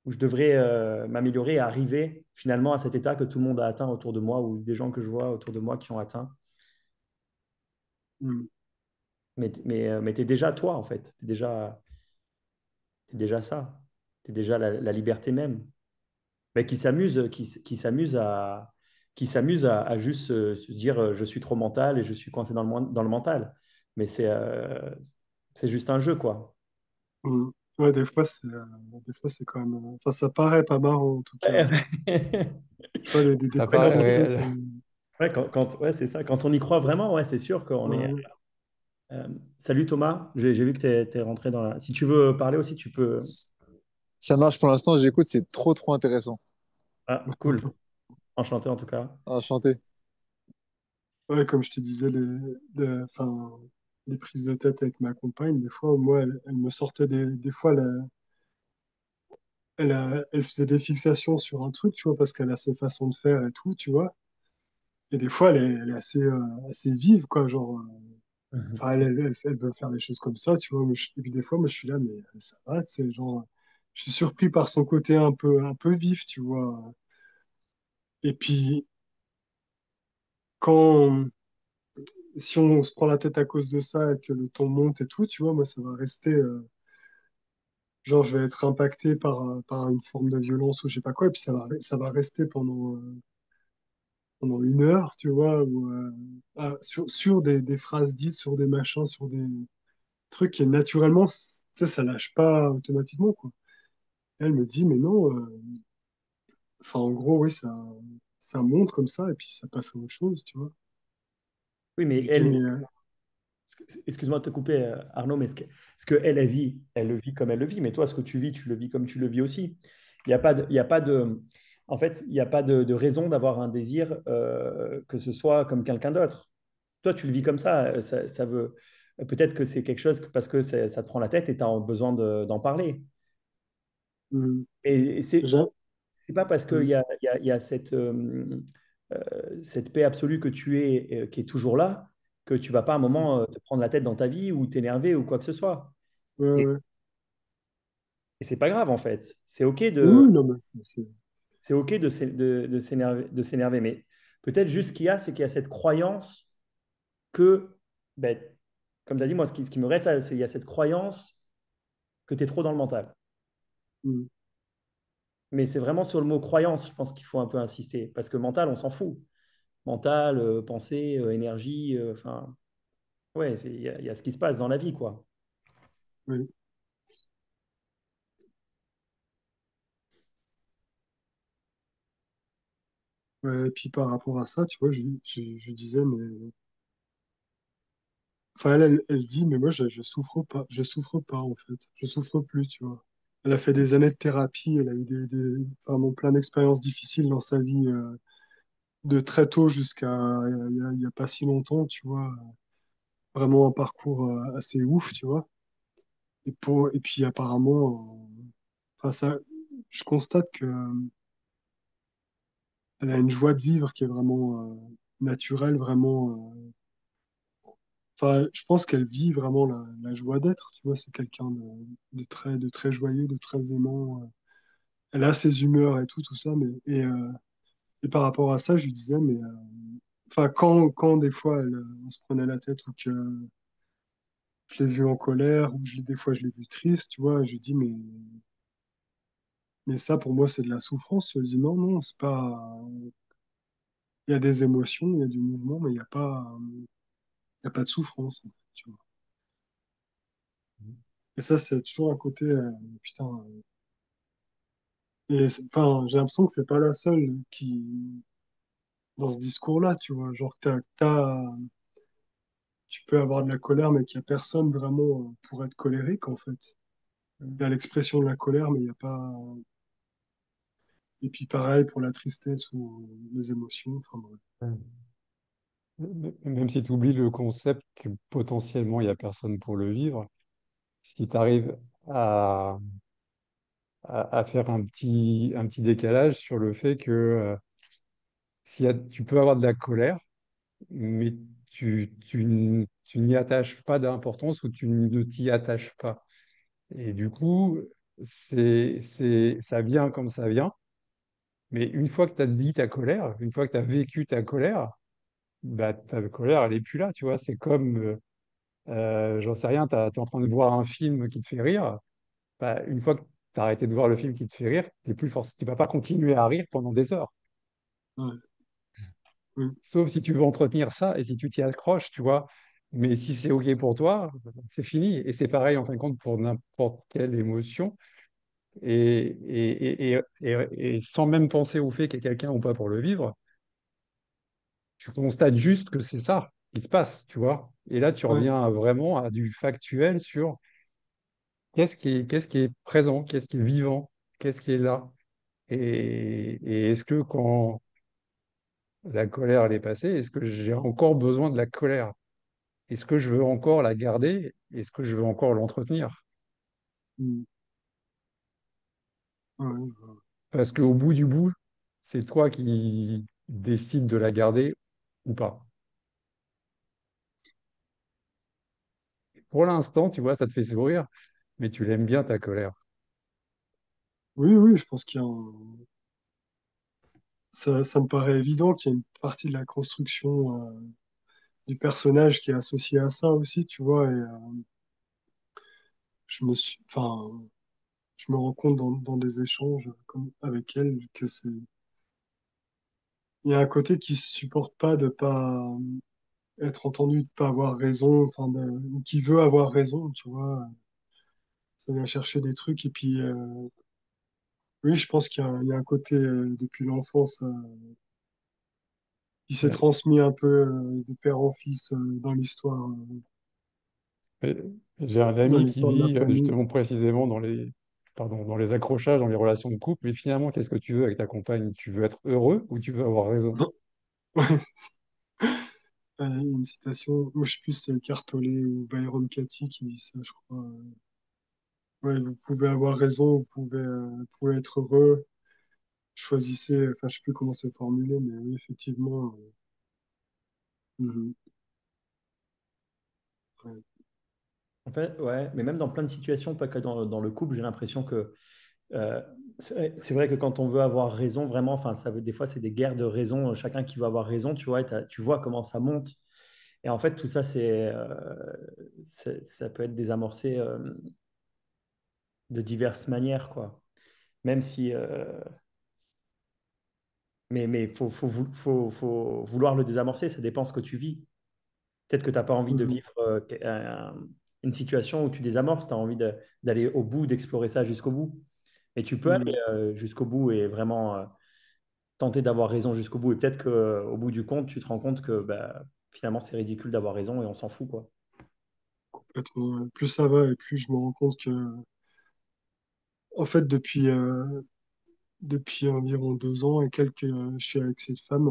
où je devrais m'améliorer et arriver finalement à cet état que tout le monde a atteint autour de moi ou des gens que je vois autour de moi qui ont atteint. Mm. Mais tu es déjà toi, en fait. T'es déjà ça. Tu es déjà la liberté même. Mais qui s'amuse à juste se dire je suis trop mental et je suis coincé dans le mental. Mais c'est juste un jeu, quoi. Mm. Ouais, des fois, c'est quand même. Enfin, ça paraît pas marrant, en tout cas. Ouais, Tu vois, des Ça prises paraît de tête. réel. ouais, ouais, c'est ça. Quand on y croit vraiment, ouais, c'est sûr qu'on est. Ouais. Salut Thomas, j'ai vu que tu es rentré dans la. Si tu veux parler aussi, tu peux. Ça marche pour l'instant, j'écoute, c'est trop trop intéressant. Ah, cool. Enchanté en tout cas. Enchanté. Ouais, comme je te disais, enfin, les prises de tête avec ma compagne, des fois, moi, elle me sortait des fois, elle faisait des fixations sur un truc, tu vois, parce qu'elle a ses façons de faire et tout, tu vois. Et des fois, elle est assez, assez vive, quoi, genre, enfin, elle veut faire des choses comme ça, tu vois. Et puis des fois, moi, je suis là, mais ça va, tu sais, genre, je suis surpris par son côté un peu vif, tu vois. Et puis, quand, si on se prend la tête à cause de ça et que le ton monte et tout, tu vois, moi, ça va rester, genre, je vais être impacté par une forme de violence ou je sais pas quoi, et puis ça va rester pendant une heure, tu vois, ou, sur des phrases dites, sur des machins, sur des trucs qui, naturellement, tu sais, ça lâche pas automatiquement, quoi. Elle me dit, mais non, enfin, en gros, oui, ça monte comme ça, et puis ça passe à autre chose, tu vois. Oui, mais Je dis, elle, mais, excuse-moi de te couper, Arnaud, mais ce que elle le vit comme elle le vit, mais toi, ce que tu vis le vis comme tu le vis aussi. Il y a pas de, en fait, il n'y a pas de raison d'avoir un désir que ce soit comme quelqu'un d'autre. Toi, tu le vis comme ça. Ça veut peut-être que c'est quelque chose parce que ça te prend la tête et tu as besoin d'en parler. Mm. Et J'ai- c'est pas parce qu'il mm, y a cette paix absolue que tu es, qui est toujours là, que tu vas pas à un mm. moment te prendre la tête dans ta vie ou t'énerver ou quoi que ce soit. Ouais, Et, ouais. et c'est pas grave en fait. Oui, oui, non, mais C'est OK de s'énerver. Mais peut-être juste ce qu'il y a, c'est qu'il y a cette croyance que, ben, comme tu as dit, moi, ce qui me reste, c'est qu'il y a cette croyance que tu es trop dans le mental. mm. Mais c'est vraiment sur le mot croyance, je pense qu'il faut un peu insister. Parce que mental, on s'en fout. Mental, pensée, énergie, enfin, ouais, il y a ce qui se passe dans la vie, quoi. Oui. Ouais, et puis par rapport à ça, tu vois, je disais, mais enfin, elle dit, mais moi, je souffre pas, en fait. Je souffre plus, tu vois. Elle a fait des années de thérapie, elle a eu vraiment plein d'expériences difficiles dans sa vie, de très tôt jusqu'à il y a pas si longtemps, tu vois. Vraiment un parcours assez ouf, tu vois. Et puis apparemment, enfin, je constate que elle a une joie de vivre qui est vraiment naturelle, vraiment. Enfin, je pense qu'elle vit vraiment la joie d'être, tu vois. C'est quelqu'un de très joyeux, de très aimant. Elle a ses humeurs et tout ça, et par rapport à ça, je lui disais, mais enfin, quand des fois on se prenait la tête ou que je l'ai vue en colère ou des fois je l'ai vue triste, tu vois, je lui dis, mais ça pour moi c'est de la souffrance. Je lui dis, non, non, c'est pas. Il y a des émotions, il y a du mouvement, mais il y a pas de souffrance, en fait, tu vois. Et ça, c'est toujours un côté, putain. Enfin, j'ai l'impression que c'est pas la seule qui, dans ce discours-là, tu vois, genre tu peux avoir de la colère, mais qu'il y a personne vraiment pour être colérique, en fait. Il y a l'expression de la colère, mais il n'y a pas. Et puis pareil pour la tristesse ou les émotions. Enfin, bref. Ouais. Même si tu oublies le concept que potentiellement il n'y a personne pour le vivre, si tu arrives à, à faire un petit décalage sur le fait que tu peux avoir de la colère, mais tu n'y attaches pas d'importance ou tu ne t'y attaches pas. Et du coup, ça vient comme ça vient. Mais une fois que tu as dit ta colère, une fois que tu as vécu ta colère, bah, ta colère, elle n'est plus là, tu vois. C'est comme, j'en sais rien, tu es en train de voir un film qui te fait rire. Bah, une fois que tu as arrêté de voir le film qui te fait rire, tu vas pas continuer à rire pendant des heures. Ouais. Oui, Sauf si tu veux entretenir ça et si tu t'y accroches, tu vois. Mais si c'est OK pour toi, c'est fini. Et c'est pareil, en fin de compte, pour n'importe quelle émotion. Et sans même penser au fait qu'il y a quelqu'un ou pas pour le vivre, tu constates juste que c'est ça qui se passe, tu vois. Et là, tu ouais, reviens vraiment à du factuel sur qu'est-ce qui est présent, qu'est-ce qui est vivant, qu'est-ce qui est là. Et est-ce que quand la colère elle est passée, est-ce que j'ai encore besoin de la colère? Est-ce que je veux encore la garder? Est-ce que je veux encore l'entretenir? mm, ouais, ouais. Parce qu'au bout du bout, c'est toi qui décides de la garder ou pas. Pour l'instant, tu vois, ça te fait sourire, mais tu l'aimes bien ta colère. Oui, oui, je pense ça me paraît évident qu'il y a une partie de la construction du personnage qui est associée à ça aussi, tu vois. Et enfin, je me rends compte dans des échanges comme avec elle que il y a un côté qui supporte pas de pas être entendu, de pas avoir raison, enfin, ou qui veut avoir raison, tu vois. Ça vient chercher des trucs et puis, oui, je pense qu'il y a un côté depuis l'enfance qui s'est Ouais. transmis un peu de père en fils Et j'ai un dans ami qui l'histoire de la vit famille. justement précisément dans les pardon, dans les accrochages, dans les relations de couple, mais finalement, qu'est-ce que tu veux avec ta compagne? Tu veux être heureux ou tu veux avoir raison? Ouais. Une citation, moi je sais plus si c'est Cartolé ou Byron Katie qui dit ça, je crois. Ouais, vous pouvez avoir raison, vous pouvez être heureux, choisissez, enfin je sais plus comment c'est formulé, mais oui, effectivement. Mhm. Ouais. En fait, ouais, mais même dans plein de situations, pas que dans le couple, j'ai l'impression que euh, c'est vrai que quand on veut avoir raison, vraiment, enfin, des fois, c'est des guerres de raison, chacun qui veut avoir raison, tu vois, et tu vois comment ça monte. Et en fait, tout ça, ça peut être désamorcé de diverses manières, quoi. Même si, mais faut vouloir le désamorcer, ça dépend ce que tu vis. Peut-être que tu n'as pas envie de Mhm. vivre une situation où tu désamorces, tu as envie d'aller au bout, d'explorer ça jusqu'au bout. Et tu peux aller Mhm. jusqu'au bout et vraiment tenter d'avoir raison jusqu'au bout. Et peut-être qu'au bout du compte, tu te rends compte que bah, finalement, c'est ridicule d'avoir raison et on s'en fout, quoi. Complètement, ouais. Plus ça va et plus je me rends compte que, en fait, depuis environ 2 ans et quelques, je suis avec cette femme,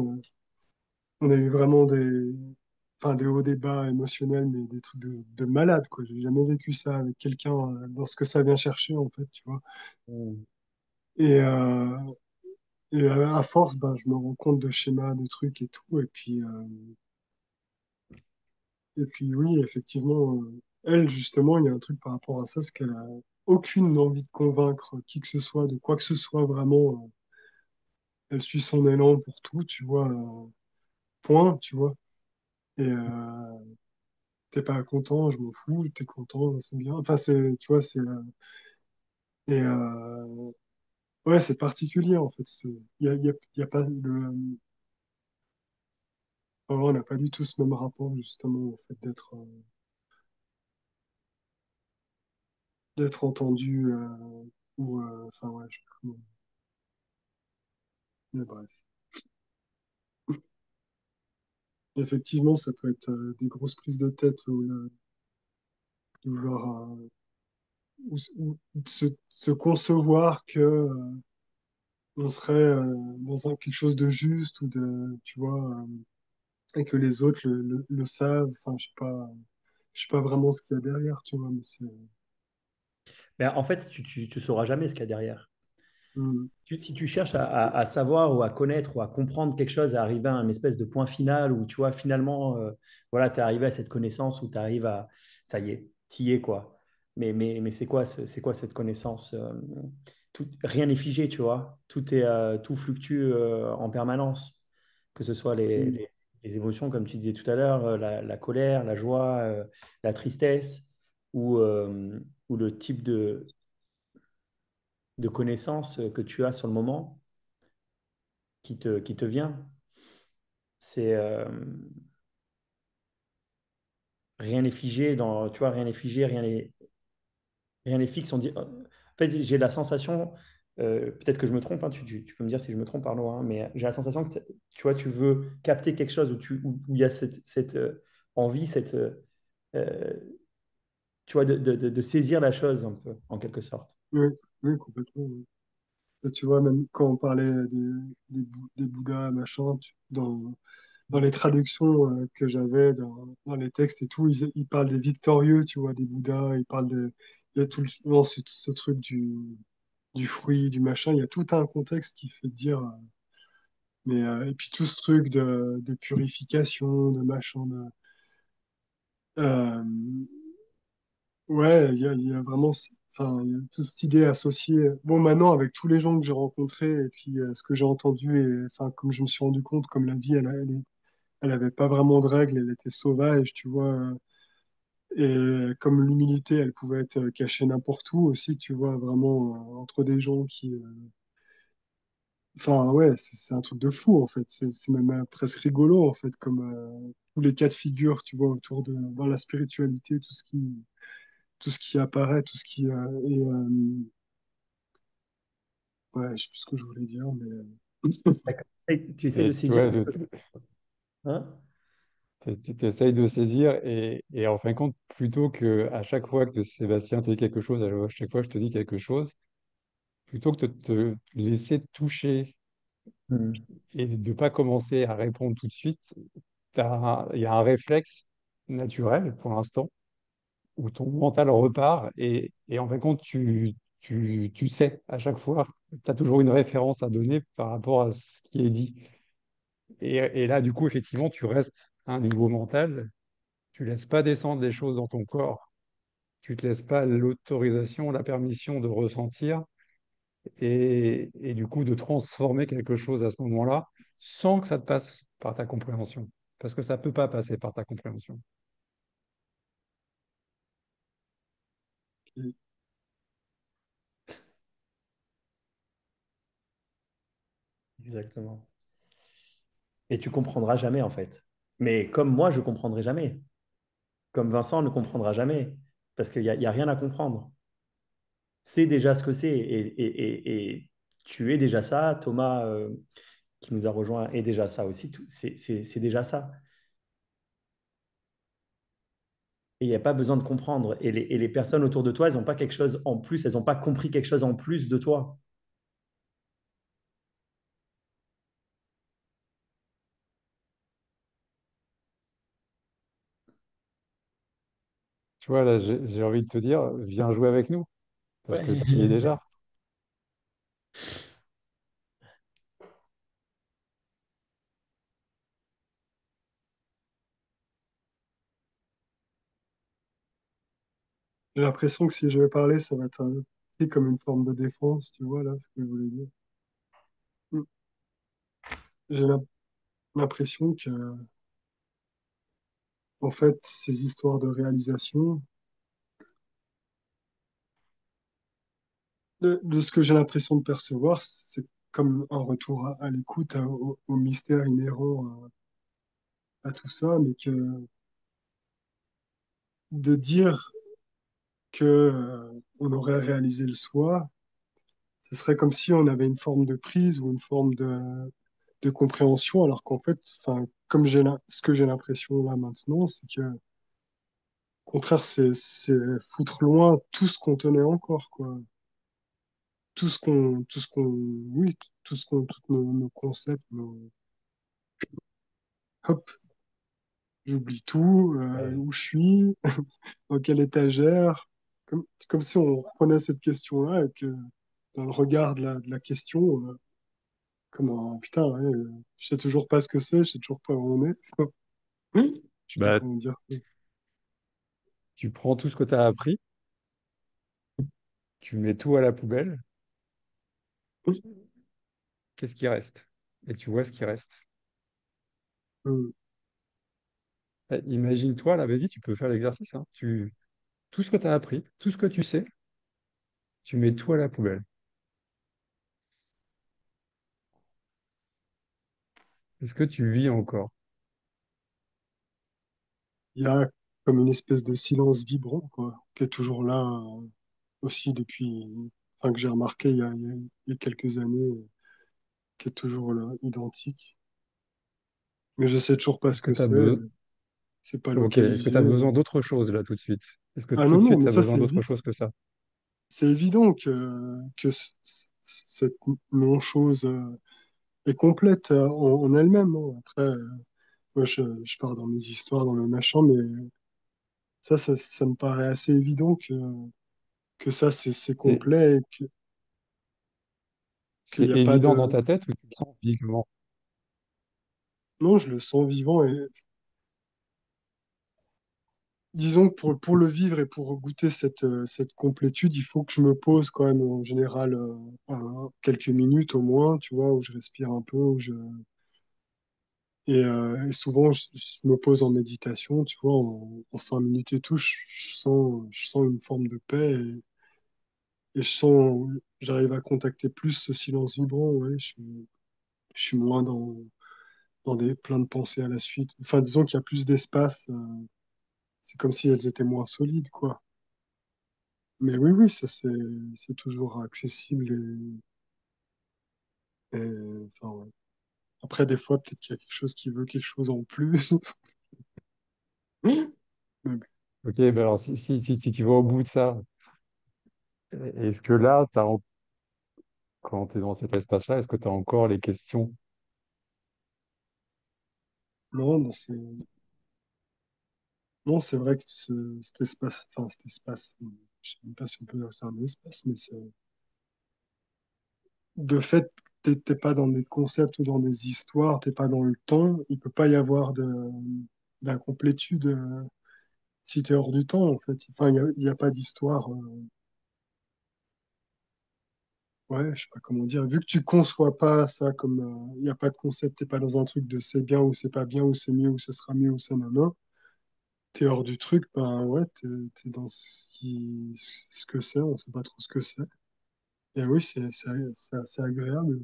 on a eu vraiment enfin, des hauts, des bas émotionnels, mais des trucs de malade, quoi. J'ai jamais vécu ça avec quelqu'un dans ce que ça vient chercher, en fait, tu vois. Mm. Et, à force, ben, je me rends compte de schémas, de trucs et tout. Et puis oui, effectivement, elle, justement, il y a un truc par rapport à ça, c'est qu'elle a aucune envie de convaincre qui que ce soit, de quoi que ce soit, vraiment. Elle suit son élan pour tout, tu vois, point, tu vois. Et t'es pas content, je m'en fous, t'es content, c'est bien. Enfin, tu vois, et ouais, c'est particulier, en fait. Il y a pas on n'a pas du tout ce même rapport, justement, au fait d'être entendu, ou, enfin, ouais, je sais pas comment. Mais bref. Effectivement, ça peut être des grosses prises de tête de vouloir ou de se concevoir que on serait dans quelque chose de juste ou tu vois, et que les autres le savent. Enfin, je sais pas vraiment ce qu'il y a derrière, tu vois, mais c'est. Mais en fait, tu sauras jamais ce qu'il y a derrière. Hmm. Si tu cherches à savoir ou à connaître ou à comprendre quelque chose, à arriver à un espèce de point final où tu vois finalement, voilà, tu es arrivé à cette connaissance où tu arrives à, ça y est, tu y es quoi. Mais c'est quoi cette connaissance? Rien n'est figé, tu vois. Tout fluctue en permanence, que ce soit Hmm. les émotions, comme tu disais tout à l'heure, la colère, la joie, la tristesse ou le type de connaissance que tu as sur le moment qui te vient. C'est rien n'est figé dans, tu vois, rien n'est figé, rien n'est fixe. En fait, j'ai la sensation, peut-être que je me trompe, hein, tu peux me dire si je me trompe, pardon, hein, mais j'ai la sensation que tu vois, tu veux capter quelque chose où il y a cette envie, euh, tu vois, de saisir la chose un peu, en quelque sorte. Oui, oui, complètement. Oui. Et tu vois, même quand on parlait des Bouddhas, machin, dans les traductions que j'avais dans les textes et tout, ils parlent des victorieux, tu vois, des Bouddhas, il y a tout non, ce truc du fruit, du machin, il y a tout un contexte qui fait dire, mais, et puis tout ce truc de purification, de machin, euh, ouais, il y a vraiment, enfin, il y a toute cette idée associée. Bon, maintenant, avec tous les gens que j'ai rencontrés et puis ce que j'ai entendu, et enfin, comme je me suis rendu compte, comme la vie, elle avait pas vraiment de règles, elle était sauvage, tu vois. Et comme l'humilité, elle pouvait être cachée n'importe où aussi, tu vois, vraiment entre des gens qui. Enfin, ouais, c'est un truc de fou, en fait. C'est même presque rigolo, en fait, comme tous les cas de figure, tu vois, dans la spiritualité, tout ce qui apparaît, tout ce qui. Ouais, je sais plus ce que je voulais dire, mais. D'accord. Et tu essaies de Et tu saisir. vois, Hein? tu essayes de saisir et en fin de compte, plutôt que à chaque fois que Sébastien te dit quelque chose, à chaque fois je te dis quelque chose, plutôt que de te laisser toucher Mhm. et de ne pas commencer à répondre tout de suite, il y a un réflexe naturel pour l'instant où ton mental repart et en fin de compte, tu sais à chaque fois, tu as toujours une référence à donner par rapport à ce qui est dit. Et là, du coup, effectivement, tu restes à un niveau mental, tu laisses pas descendre des choses dans ton corps, tu te laisses pas l'autorisation, la permission de ressentir et du coup de transformer quelque chose à ce moment-là sans que ça te passe par ta compréhension. Parce que ça ne peut pas passer par ta compréhension. Et Exactement. Et tu comprendras jamais, en fait. Mais comme moi, je comprendrai jamais. Comme Vincent ne comprendra jamais. Parce qu'il y a rien à comprendre. C'est déjà ce que c'est. Et tu es déjà ça. Thomas, qui nous a rejoint, est déjà ça aussi. C'est déjà ça. Et il n'y a pas besoin de comprendre. Et les personnes autour de toi, elles n'ont pas quelque chose en plus. Elles n'ont pas compris quelque chose en plus de toi. Tu vois, là, j'ai envie de te dire, viens jouer avec nous, parce que Ouais. tu y es déjà. j'ai l'impression que si je vais parler, ça va être pris comme une forme de défense, tu vois, là, ce que je voulais dire. Mm. J'ai l'impression que, en fait, ces histoires de réalisation, de ce que j'ai l'impression de percevoir, c'est comme un retour à l'écoute, au mystère inhérent à tout ça, mais que de dire que, on aurait réalisé le soi, ce serait comme si on avait une forme de prise ou une forme de compréhension, alors qu'en fait, enfin, comme ce que j'ai l'impression là maintenant, c'est que, au contraire, c'est foutre loin tout ce qu'on tenait encore, quoi. Oui, tout ce qu'on, tous nos concepts, hop, j'oublie tout, Ouais. où je suis, dans quelle étagère, comme si on reprenait cette question-là et que dans le regard de la question, comme un putain, ouais, je sais toujours pas ce que c'est, je sais toujours pas où on est. Je sais pas Bah, comment dire ça. tu prends tout ce que tu as appris, tu mets tout à la poubelle, qu'est-ce qui reste? Et tu vois ce qui reste. Hum. Imagine-toi, là, vas-y, tu peux faire l'exercice, hein. Tout ce que tu as appris, tout ce que tu sais, tu mets tout à la poubelle. Est-ce que tu vis encore? Il y a comme une espèce de silence vibrant, quoi, qui est toujours là, aussi depuis, enfin, que j'ai remarqué il y a quelques années, qui est toujours là, identique. Mais je sais toujours pas ce Est-ce que que tu as besoin... c'est pas Ok, est-ce que localisé. tu as besoin d'autre chose là tout de suite? Est-ce que Ah tout non, de non, suite mais tu as ça, besoin d'autre chose que ça? c'est évident que cette non-chose, est complète, en elle-même, hein. Après, moi, je pars dans mes histoires, dans mes machins, mais ça me paraît assez évident que ça, c'est C'est complet et qu'il c'est n'y a pas évident dans de... ta tête ou tu le sens physiquement? Non, je le sens vivant et disons que pour le vivre et pour goûter cette complétude, il faut que je me pose quand même en général, quelques minutes au moins, tu vois, où je respire un peu, et souvent je me pose en méditation, tu vois, en 5 minutes et tout, je sens une forme de paix et j'arrive à contacter plus ce silence vibrant, ouais, je suis moins dans plein de pensées à la suite. Enfin, disons qu'il y a plus d'espace, c'est comme si elles étaient moins solides, quoi. Mais oui, oui, ça c'est toujours accessible enfin, ouais. Après, des fois, peut-être qu'il y a quelque chose qui veut quelque chose en plus. Mais bon. Ok, ben alors si tu vas au bout de ça, est-ce que là, quand tu es dans cet espace-là? Est-ce que tu as encore les questions? Non, non, c'est vrai que cet espace, enfin cet espace, je sais même pas si on peut dire que c'est un espace, mais c'est de fait, t'es pas dans des concepts ou dans des histoires, t'es pas dans le temps, il peut pas y avoir d'incomplétude si t'es hors du temps, en fait. Enfin, il y a pas d'histoire. Ouais, je sais pas comment dire. Vu que tu conçois pas ça comme il y a pas de concept, t'es pas dans un truc de c'est bien ou c'est pas bien ou c'est mieux ou ce sera mieux ou ça maintenant. T'es hors du truc, ben ouais, t'es dans ce que c'est, on sait pas trop ce que c'est. Et oui, c'est assez agréable.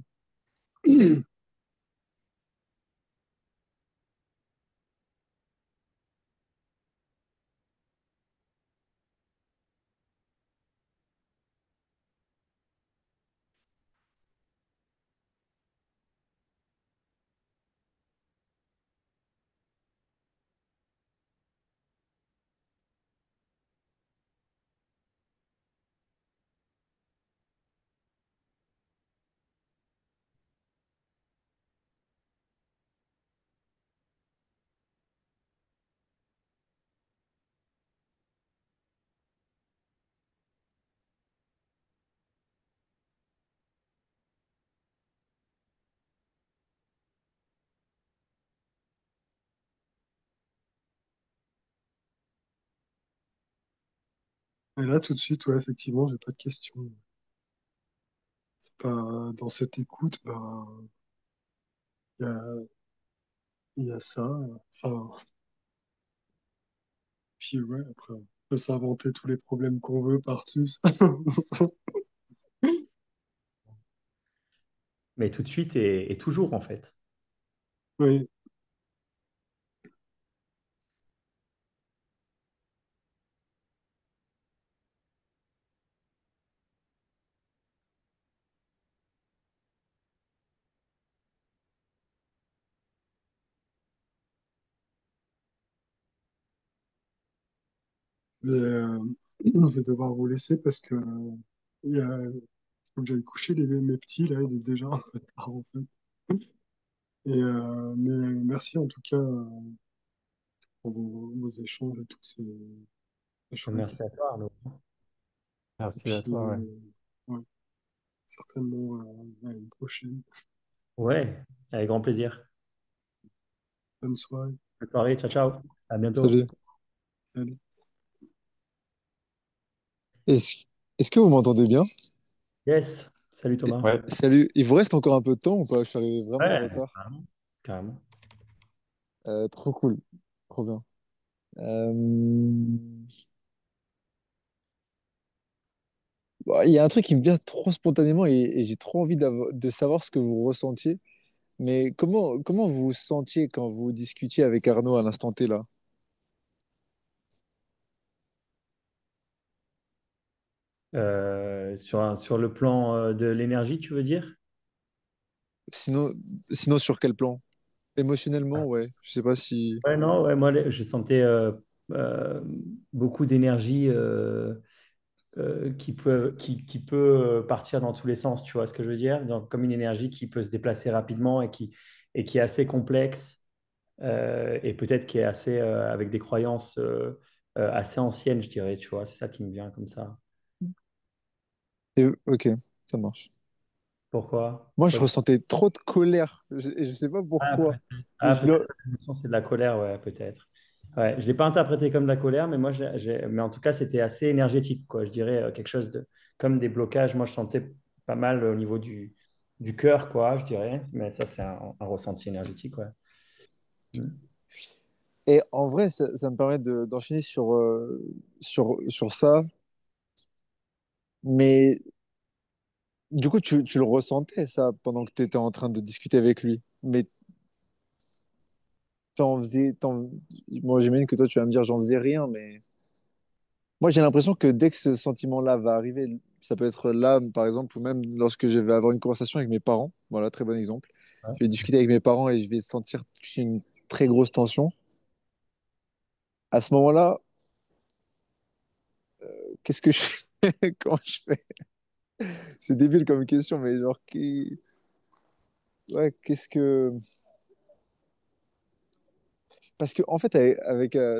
Et là, tout de suite, ouais, effectivement, j'ai pas de questions. C'est pas dans cette écoute, ben il y a, il y a ça. Enfin, puis ouais, après, on peut s'inventer tous les problèmes qu'on veut par-dessus. Mais tout de suite et toujours, en fait. Oui. Mais, je vais devoir vous laisser parce que il y a, faut que j'aille coucher mes petits, là, il est déjà un peu tard en fait. Mais merci en tout cas pour vos échanges et tout, c'est Merci chouette. à toi, Arnaud. Et Merci à puis, toi, ouais. ouais, certainement à une prochaine. Ouais, avec grand plaisir. Bonne soirée. Bonne soirée, ciao, ciao. À bientôt. Salut. Salut. Est-ce, est-ce que vous m'entendez bien? Yes. Salut Thomas. Ouais, Salut. Il vous reste encore un peu de temps ou pas? Je suis arrivé vraiment en Ouais, retard. carrément. Carrément. Trop cool. Trop bien. Euh, Il y a un truc qui me vient trop spontanément et j'ai trop envie de savoir ce que vous ressentiez. Mais comment vous vous sentiez quand vous discutiez avec Arnaud à l'instant T là? Sur le plan de l'énergie, tu veux dire? Sinon, sinon sur quel plan? Émotionnellement, ouais. Je sais pas si. Ouais, non, ouais, moi, je sentais euh, beaucoup d'énergie qui peut partir dans tous les sens, tu vois ce que je veux dire? Donc, comme une énergie qui peut se déplacer rapidement et qui est assez complexe et peut-être qui est assez, avec des croyances assez anciennes, je dirais, tu vois, c'est ça qui me vient comme ça. Ok, ça marche. Pourquoi? Moi, je Toi, ressentais trop de colère. Je sais pas Ah, pourquoi. Mais ah, peut-être que l'émotion, c'est de la colère, ouais, peut-être. Ouais, je ne l'ai pas interprété comme de la colère, mais moi, mais en tout cas, c'était assez énergétique, quoi. Je dirais quelque chose de comme des blocages. Moi, je sentais pas mal au niveau du cœur, quoi, je dirais. Mais ça, c'est un ressenti énergétique, ouais. Mm. Et en vrai, ça me permet d'enchaîner sur ça. Mais du coup, tu le ressentais, ça, pendant que tu étais en train de discuter avec lui. Mais t'en faisais. Moi, j'imagine que toi, tu vas me dire, j'en faisais rien. Mais moi, j'ai l'impression que dès que ce sentiment-là va arriver, ça peut être là, par exemple, ou même lorsque je vais avoir une conversation avec mes parents. Voilà, très bon exemple. Ouais. Je vais discuter avec mes parents et je vais sentir une très grosse tension. À ce moment-là, qu'est-ce que je fais? Comment je fais? C'est débile comme question, mais genre, ouais, qu'est-ce que. Parce que, en fait,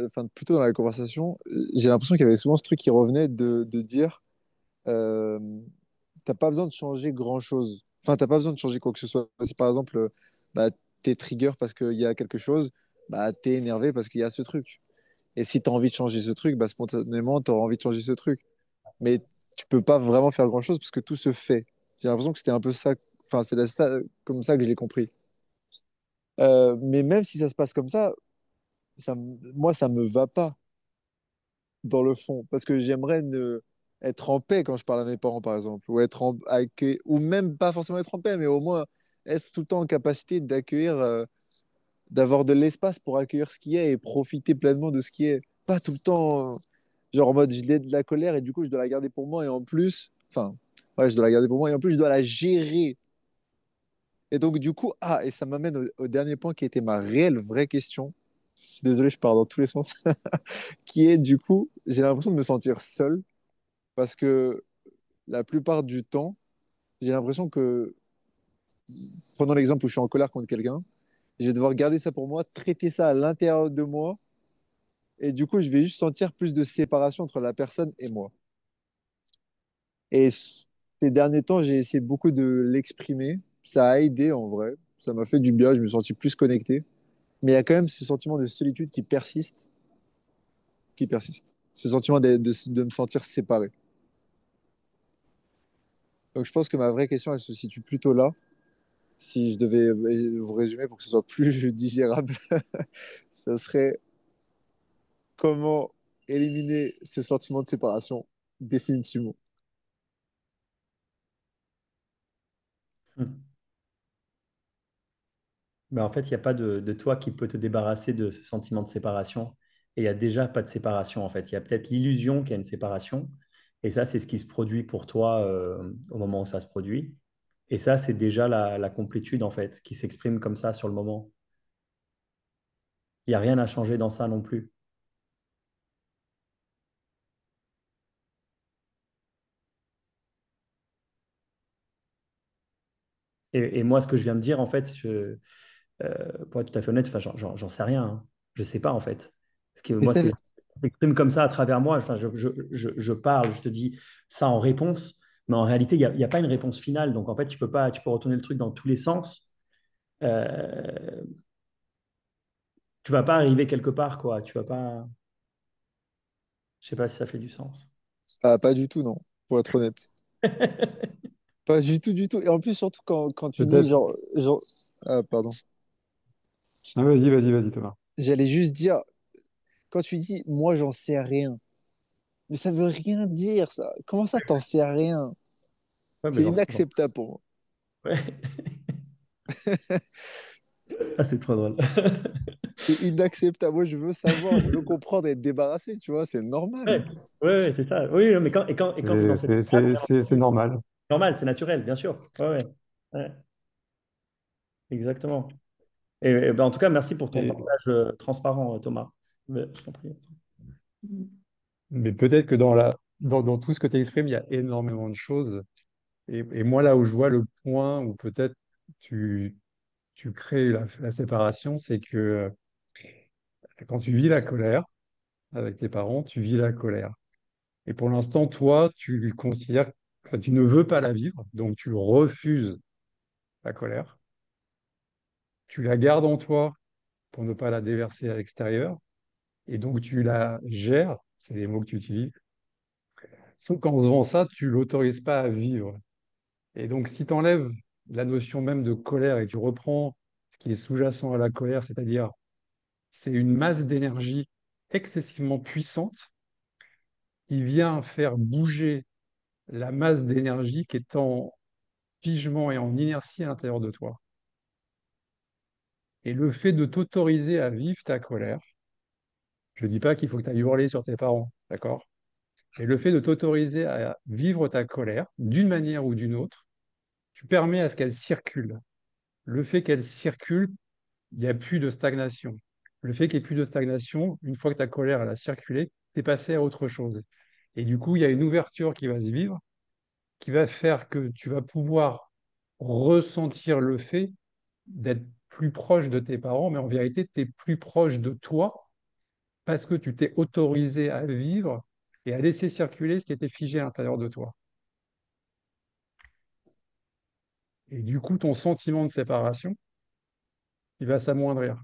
enfin, plutôt dans la conversation, j'ai l'impression qu'il y avait souvent ce truc qui revenait de dire euh, t'as pas besoin de changer grand-chose. Enfin, t'as pas besoin de changer quoi que ce soit. Si par exemple, bah, t'es trigger parce qu'il y a quelque chose, bah, t'es énervé parce qu'il y a ce truc. Et si t'as envie de changer ce truc, bah, spontanément, t'auras envie de changer ce truc. Mais tu peux pas vraiment faire grand-chose parce que tout se fait. J'ai l'impression que c'était un peu ça. Enfin, comme ça que je l'ai compris. Mais même si ça se passe comme moi, ça me va pas dans le fond, parce que être en paix quand je parle à mes parents, par exemple, ou même pas forcément être en paix, mais au moins être tout le temps en capacité d'accueillir, d'avoir de l'espace pour accueillir ce qui est et profiter pleinement de ce qui est. Pas tout le temps, genre en mode j'ai de la colère et du coup je dois la garder pour moi et en plus, enfin, ouais, je dois la garder pour moi et en plus je dois la gérer. Et donc du coup, et ça m'amène au dernier point qui était ma réelle vraie question. Je suis désolé, je pars dans tous les sens. Qui est du coup, j'ai l'impression de me sentir seul parce que la plupart du temps, j'ai l'impression que, prenons l'exemple où je suis en colère contre quelqu'un, je vais devoir garder ça pour moi, traiter ça à l'intérieur de moi, et du coup, je vais juste sentir plus de séparation entre la personne et moi. Et ces derniers temps, j'ai essayé beaucoup de l'exprimer. Ça a aidé en vrai. Ça m'a fait du bien, je me suis senti plus connecté. Mais il y a quand même ce sentiment de solitude qui persiste. Ce sentiment de me sentir séparé. Donc je pense que ma vraie question, elle se situe plutôt là. Si je devais vous résumer pour que ce soit plus digérable, ça serait comment éliminer ce sentiment de séparation définitivement. Hmm. Mais en fait, il n'y a pas de toi qui peut te débarrasser de ce sentiment de séparation. Et il n'y a déjà pas de séparation, en fait. Il y a peut-être l'illusion qu'il y a une séparation. Et ça, c'est ce qui se produit pour toi au moment où ça se produit. Et ça, c'est déjà la complétude, en fait, qui s'exprime comme ça sur le moment. Il n'y a rien à changer dans ça non plus. Et moi, ce que je viens de dire, en fait, pour être tout à fait honnête, enfin, j'en sais rien, hein. Je ne sais pas, en fait. Parce que Mais moi, ça, c'est s'exprime comme ça à travers moi. Enfin, je parle, je te dis ça en réponse, mais en réalité, il y a pas une réponse finale. Donc, en fait, tu peux retourner le truc dans tous les sens. Euh, tu vas pas arriver quelque part, quoi. Tu vas pas. Je sais pas si ça fait du sens. pas du tout, non, pour être honnête. Pas du tout, du tout. Et en plus, surtout quand tu dis Peut-être. Ah, pardon. Ah, vas-y, Thomas. J'allais juste dire, quand tu dis moi, j'en sais rien, mais ça veut rien dire, ça. Comment ça, t'en sais rien? Ouais, mais C'est j'en sais. Bon. inacceptable pour moi. Ouais. Ah, c'est trop drôle. C'est inacceptable. Moi, je veux savoir, je veux comprendre et être débarrassé, tu vois, c'est normal. Ouais, ouais, ouais, c'est ça. Oui, mais quand tu es dans cette phase, C'est normal. normal, c'est naturel, bien sûr. Ouais, ouais. Ouais, exactement. Et ben, en tout cas, merci pour ton Et, partage transparent, Thomas. Je t'en prie. mais peut-être que dans tout ce que tu exprimes, il y a énormément de choses. Et moi, là où je vois le point où peut-être tu, tu crées la séparation, c'est que quand tu vis la colère avec tes parents, tu vis la colère. Et pour l'instant, toi, tu considères, enfin, tu ne veux pas la vivre, donc tu refuses la colère. Tu la gardes en toi pour ne pas la déverser à l'extérieur. Et donc, tu la gères, c'est les mots que tu utilises. Sauf qu'en faisant ça, tu l'autorises pas à vivre. Et donc, si tu enlèves la notion même de colère et tu reprends ce qui est sous-jacent à la colère, c'est-à-dire c'est une masse d'énergie excessivement puissante qui vient faire bouger la masse d'énergie qui est en figement et en inertie à l'intérieur de toi. Et le fait de t'autoriser à vivre ta colère, je ne dis pas qu'il faut que tu ailles hurler sur tes parents, d'accord? Mais le fait de t'autoriser à vivre ta colère d'une manière ou d'une autre, tu permets à ce qu'elle circule. Le fait qu'elle circule, il n'y a plus de stagnation. Le fait qu'il n'y ait plus de stagnation, une fois que ta colère elle a circulé, tu es passé à autre chose. Et du coup, il y a une ouverture qui va se vivre, qui va faire que tu vas pouvoir ressentir le fait d'être plus proche de tes parents, mais en vérité, tu es plus proche de toi parce que tu t'es autorisé à vivre et à laisser circuler ce qui était figé à l'intérieur de toi. Et du coup, ton sentiment de séparation, il va s'amoindrir.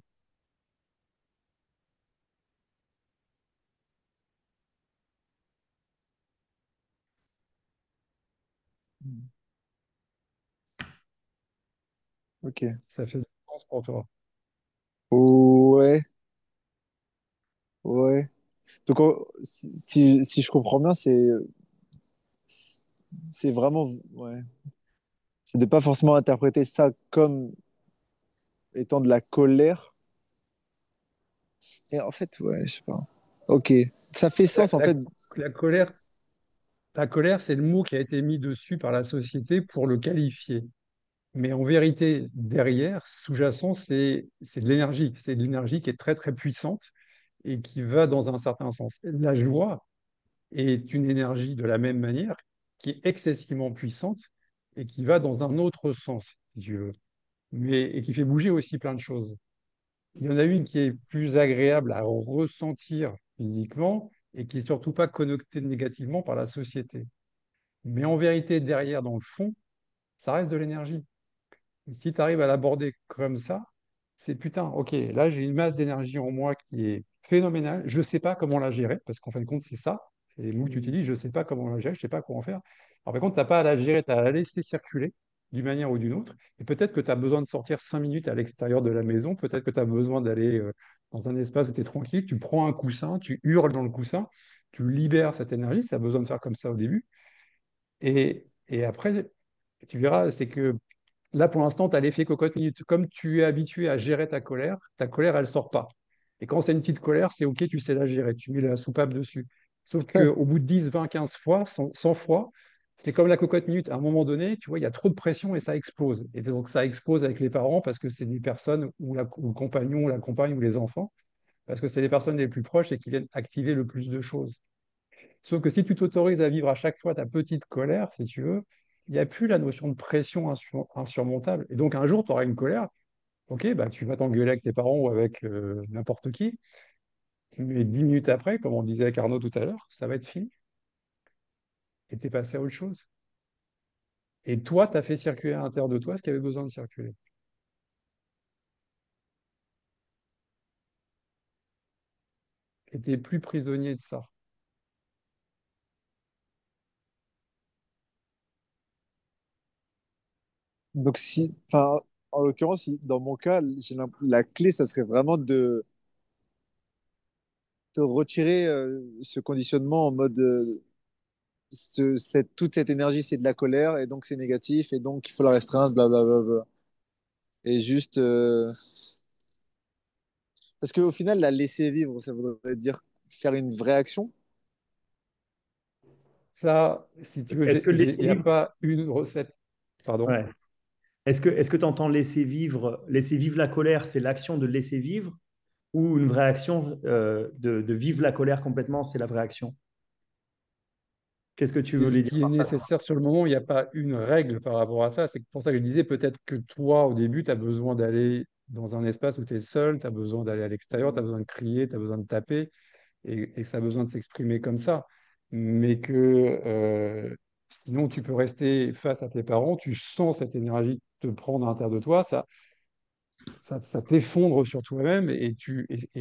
Ok. Ça fait du sens pour toi. Ouais, ouais. Donc, si je comprends bien, c'est vraiment, ouais. C'est de pas forcément interpréter ça comme étant de la colère. Et en fait, ouais, je sais pas. Ok. Ça fait La, sens, en la- fait. la colère, la colère, c'est le mot qui a été mis dessus par la société pour le qualifier. Mais en vérité, derrière, sous-jacent, c'est de l'énergie. C'est de l'énergie qui est très, très puissante et qui va dans un certain sens. La joie est une énergie de la même manière, qui est excessivement puissante et qui va dans un autre sens, si tu veux, et qui fait bouger aussi plein de choses. Il y en a une qui est plus agréable à ressentir physiquement et qui est surtout pas connectée négativement par la société. Mais en vérité, derrière, dans le fond, ça reste de l'énergie. Et si tu arrives à l'aborder comme ça, c'est putain, ok, là j'ai une masse d'énergie en moi qui est phénoménale. Je ne sais pas comment la gérer, parce qu'en fin de compte, c'est ça. C'est les mots que tu Mm. utilises, je ne sais pas comment la gérer, je ne sais pas quoi en faire. Alors, par contre, tu n'as pas à la gérer, tu as à la laisser circuler d'une manière ou d'une autre. Et peut-être que tu as besoin de sortir 5 minutes à l'extérieur de la maison, peut-être que tu as besoin d'aller dans un espace où tu es tranquille, tu prends un coussin, tu hurles dans le coussin, tu libères cette énergie, ça a besoin de faire comme ça au début. Et après, tu verras, c'est que là, pour l'instant, tu as l'effet cocotte minute. Comme tu es habitué à gérer ta colère, elle ne sort pas. Et quand c'est une petite colère, c'est OK, tu sais la gérer. Tu mets la soupape dessus. Sauf qu'au bout de 10, 20, 15 fois, 100 fois, c'est comme la cocotte minute. À un moment donné, tu vois, il y a trop de pression et ça explose. Et donc, ça explose avec les parents parce que c'est des personnes, ou le compagnon, ou la compagne, ou les enfants, parce que c'est les personnes les plus proches et qui viennent activer le plus de choses. Sauf que si tu t'autorises à vivre à chaque fois ta petite colère, si tu veux, il n'y a plus la notion de pression insurmontable. Et donc un jour, tu auras une colère, ok, bah, tu vas t'engueuler avec tes parents ou avec n'importe qui, mais 10 minutes après, comme on disait avec Arnaud tout à l'heure, ça va être fini. Et tu es passé à autre chose. Et toi, tu as fait circuler à l'intérieur de toi ce qui avait besoin de circuler. Et tu n'es plus prisonnier de ça. Donc, enfin, en l'occurrence, dans mon cas, la clé, ça serait vraiment de retirer ce conditionnement en mode toute cette énergie, c'est de la colère, et donc c'est négatif, et donc il faut la restreindre, blablabla. Et juste. Parce qu'au final, la laisser vivre, ça voudrait dire faire une vraie action. Ça, si tu veux, Est-ce que il laisser n'y a vivre, pas une recette. Pardon. ouais. Est-ce que tu entends laisser vivre la colère, c'est l'action de laisser vivre, ou une vraie action de vivre la colère complètement, c'est la vraie action? Qu'est-ce que tu Et voulais ce dire qui est par ça? nécessaire sur le moment, il n'y a pas une règle par rapport à ça. C'est pour ça que je disais peut-être que toi, au début, tu as besoin d'aller dans un espace où tu es seul, tu as besoin d'aller à l'extérieur, tu as besoin de crier, tu as besoin de taper, et ça a besoin de s'exprimer comme ça. Mais que sinon, tu peux rester face à tes parents, tu sens cette énergie te prendre à l'intérieur de toi, ça t'effondre sur toi-même, et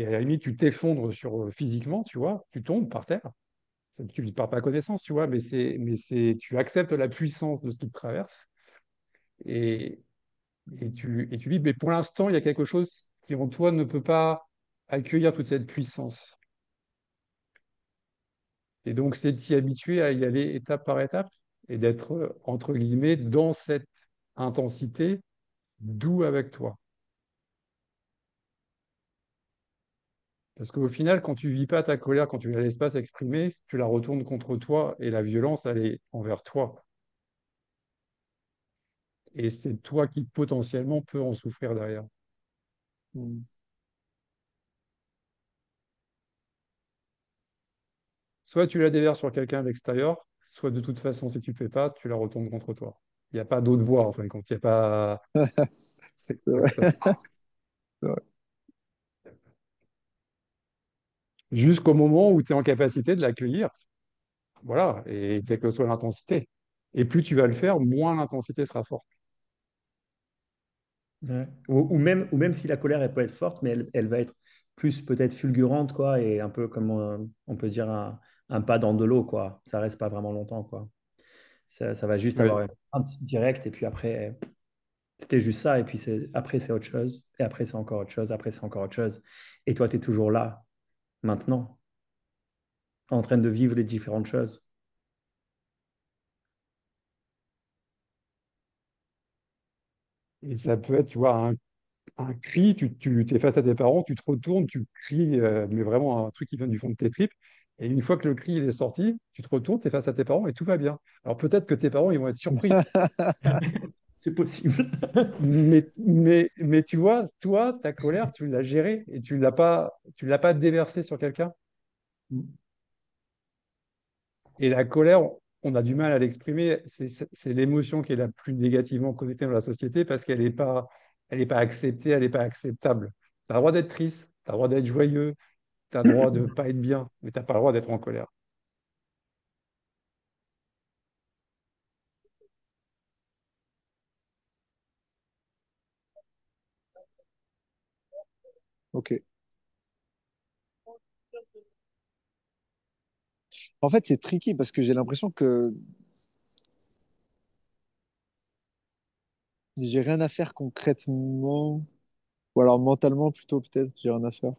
à la limite, tu t'effondres physiquement, tu vois, tu tombes par terre. Tu ne pars pas connaissance, tu vois, tu acceptes la puissance de ce qui te traverse et, et tu vis. Mais pour l'instant, il y a quelque chose qui en toi ne peut pas accueillir toute cette puissance. Et donc, c'est de s'y habituer à y aller étape par étape et d'être, entre guillemets, dans cette intensité, doux avec toi. Parce qu'au final, quand tu vis pas ta colère, quand tu la laisses pas s'exprimer, tu la retournes contre toi et la violence, elle est envers toi. Et c'est toi qui potentiellement peux en souffrir derrière. Mm. Soit tu la déverses sur quelqu'un à l'extérieur, soit de toute façon, si tu ne le fais pas, tu la retournes contre toi. Il n'y a pas d'autre voie, enfin, quand il n'y a pas. C'est Ouais, vrai, ça, c'est vrai. jusqu'au moment où tu es en capacité de l'accueillir. Voilà, et quelle que soit l'intensité. Et plus tu vas le faire, moins l'intensité sera forte. Ouais. Ou même si la colère, elle peut être forte, mais elle va être plus peut-être fulgurante, quoi, et un peu comme on peut dire un pas dans de l'eau, quoi. Ça reste pas vraiment longtemps, quoi. Ça va juste Oui. avoir une crainte directe, et puis après, c'était juste ça, et puis après, c'est autre chose, et après, c'est encore autre chose, après, c'est encore autre chose. Et toi, tu es toujours là, maintenant, en train de vivre les différentes choses. Et ça peut être, tu vois, un cri, tu es face à tes parents, tu te retournes, tu cries, mais vraiment un truc qui vient du fond de tes tripes. Et une fois que le cri il est sorti, tu te retournes, tu es face à tes parents et tout va bien. Alors peut-être que tes parents, ils vont être surpris. C'est possible. Mais tu vois, toi, ta colère, tu l'as gérée et tu l'as pas déversée sur quelqu'un. Et la colère, on a du mal à l'exprimer. C'est l'émotion qui est la plus négativement connectée dans la société parce qu'elle est pas acceptée, elle n'est pas acceptable. Tu as le droit d'être triste, tu as le droit d'être joyeux, tu as le droit de ne pas être bien, mais tu n'as pas le droit d'être en colère. Ok. En fait, c'est tricky parce que j'ai l'impression que j'ai rien à faire concrètement. Ou alors mentalement plutôt, peut-être, j'ai rien à faire.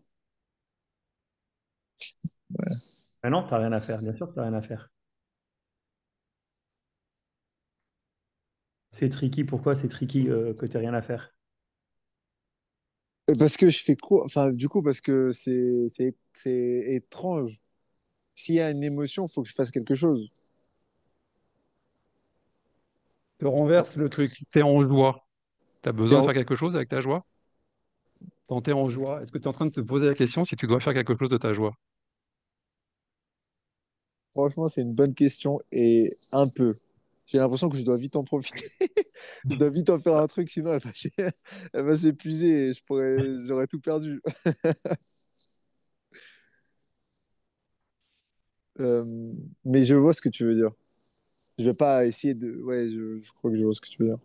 Ouais. Ah non, tu n'as rien à faire. Bien sûr que tu n'as rien à faire. C'est tricky. Pourquoi c'est tricky que tu n'aies rien à faire? Parce que je fais quoi? Enfin, du coup, parce que c'est étrange. S'il y a une émotion, il faut que je fasse quelque chose. Tu renverses le truc, tu es en joie. Tu as Et besoin de faire quelque chose avec ta joie? Quand tu es en joie, est-ce que tu es en train de te poser la question si tu dois faire quelque chose de ta joie? franchement, c'est une bonne question et un peu. J'ai l'impression que je dois vite en profiter. Je dois vite en faire un truc, sinon elle va s'épuiser et j'aurais tout perdu. Euh, mais je vois ce que tu veux dire. Je vais pas essayer de. Ouais, je crois que je vois ce que tu veux dire.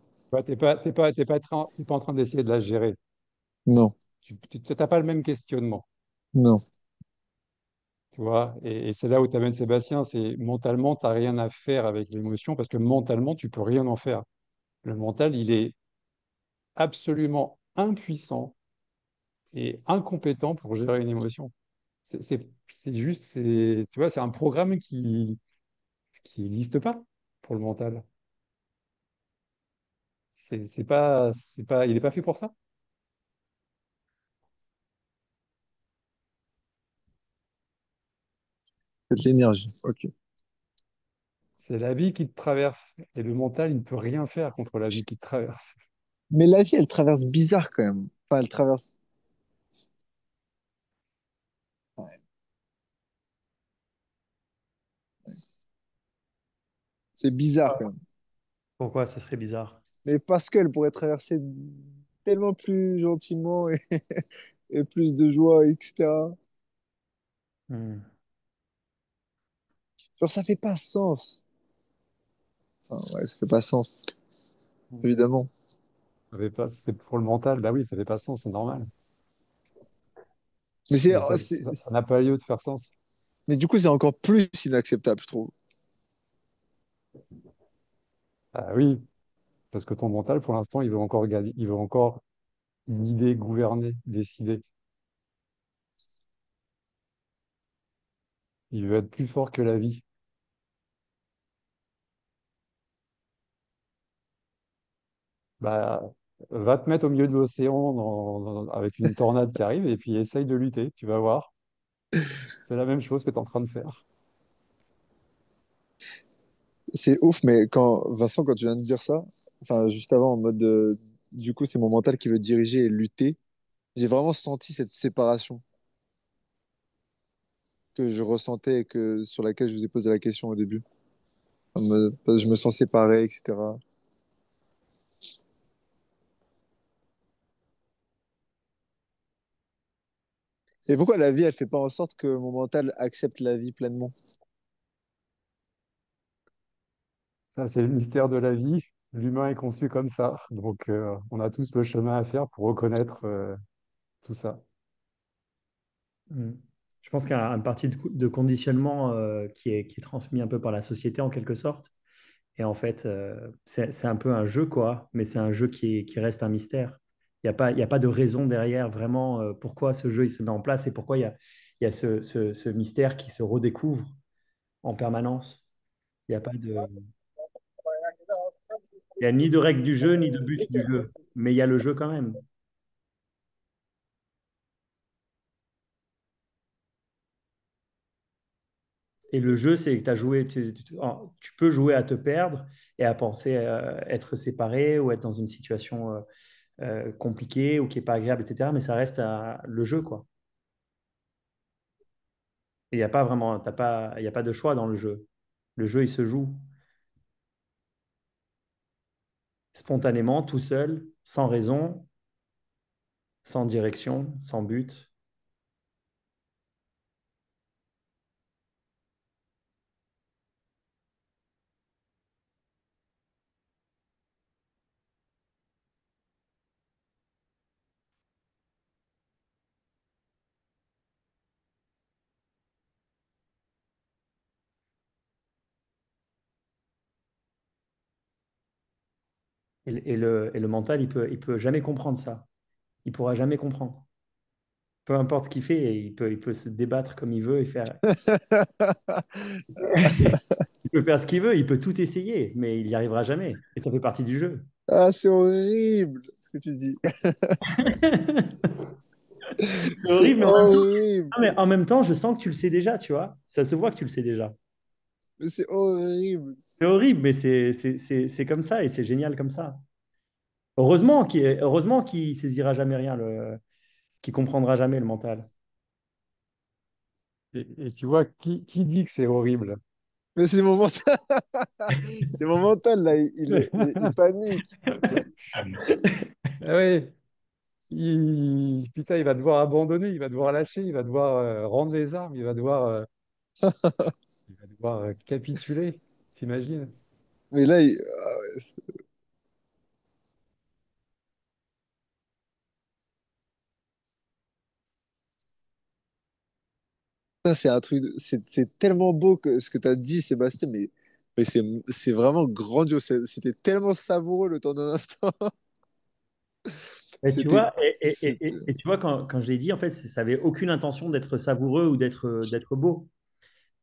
T'es pas en train d'essayer de la gérer. Non, Tu n'as pas le même questionnement. non. Tu vois, et c'est là où tu amènes Sébastien, c'est mentalement, tu n'as rien à faire avec l'émotion parce que mentalement, tu peux rien en faire. Le mental, il est absolument impuissant et incompétent pour gérer une émotion. C'est juste, tu vois, c'est un programme qui n'existe pas pour le mental. Il n'est pas fait pour ça. C'est de l'énergie. Ok. C'est la vie qui te traverse et le mental, il ne peut rien faire contre la vie qui te traverse. Mais la vie, elle traverse bizarre quand même. Enfin, elle traverse. Ouais, c'est bizarre quand même. Pourquoi ça serait bizarre? Mais parce qu'elle pourrait traverser tellement plus gentiment et, et plus de joie, etc. Hmm. Genre, ça fait pas sens. Enfin, ouais, ça fait pas sens, Hmm. évidemment. C'est pour le mental, bah oui, ça fait pas sens, c'est normal. Mais Mais ça n'a pas lieu de faire sens. mais du coup, c'est encore plus inacceptable, je trouve. Ah oui, parce que ton mental, pour l'instant, il veut encore gagner, il veut encore guider, gouverner, décider. Il veut être plus fort que la vie. Bah, va te mettre au milieu de l'océan avec une tornade qui arrive et puis essaye de lutter, tu vas voir. C'est la même chose que tu es en train de faire. C'est ouf, mais Vincent, quand tu viens de dire ça, enfin, juste avant, en mode, du coup, c'est mon mental qui veut diriger et lutter, j'ai vraiment senti cette séparation que je ressentais et sur laquelle je vous ai posé la question au début. Je me sens séparé, etc. Et pourquoi la vie, elle fait pas en sorte que mon mental accepte la vie pleinement? Ça, c'est le mystère de la vie. L'humain est conçu comme ça. Donc, on a tous le chemin à faire pour reconnaître tout ça. Mm. Je pense qu'il y a une partie de conditionnement qui est transmis un peu par la société en quelque sorte. Et en fait, c'est un peu un jeu, quoi, mais c'est un jeu qui reste un mystère. Il y a pas de raison derrière vraiment pourquoi ce jeu il se met en place et pourquoi il y a ce mystère qui se redécouvre en permanence. Il n'y a pas de, il y a ni de règle du jeu, ni de but du jeu, mais il y a le jeu quand même. Et le jeu, c'est que tu as joué, tu peux jouer à te perdre et à penser être séparé ou être dans une situation compliquée ou qui n'est pas agréable, etc. Mais ça reste le jeu, quoi. Et il n'y a pas vraiment, il y a pas de choix dans le jeu. Le jeu, il se joue spontanément, tout seul, sans raison, sans direction, sans but. Et le mental, il peut jamais comprendre ça. Il pourra jamais comprendre. Peu importe ce qu'il fait, il peut se débattre comme il veut et faire. Il peut faire ce qu'il veut, il peut tout essayer, mais il n'y arrivera jamais. Et ça fait partie du jeu. Ah, c'est horrible ce que tu dis. C'est C'est horrible, horrible. mais en même temps, je sens que tu le sais déjà, tu vois. Ça se voit que tu le sais déjà. Mais c'est horrible. C'est horrible, mais c'est comme ça et c'est génial comme ça. Heureusement qu'il saisira jamais rien, qu'il comprendra jamais le mental. Et tu vois, qui dit que c'est horrible? Mais c'est mon mental. C'est mon mental, là. Il panique. Ah oui, putain, il va devoir abandonner, il va devoir lâcher, il va devoir rendre les armes, il va devoir capituler. T'imagines? Mais là, ça, c'est un truc. C'est tellement beau que ce que tu as dit, Sébastien. Mais c'est vraiment grandiose. C'était tellement savoureux le temps d'un instant. Et tu C'était. vois, C'était. tu vois quand je l'ai dit, en fait, ça n'avait aucune intention d'être savoureux ou d'être beau.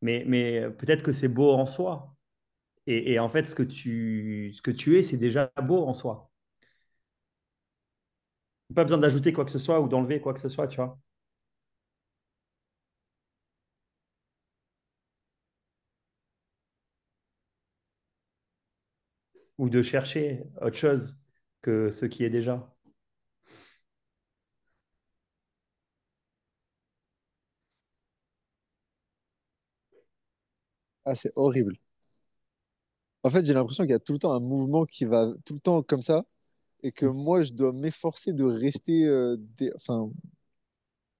Mais peut-être que c'est beau en soi. Et en fait, ce que tu es, c'est déjà beau en soi. Pas besoin d'ajouter quoi que ce soit ou d'enlever quoi que ce soit, tu vois. Ou de chercher autre chose que ce qui est déjà. Ah, c'est horrible. En fait, j'ai l'impression qu'il y a tout le temps un mouvement qui va tout le temps comme ça. Et que moi, je dois m'efforcer de rester. Enfin,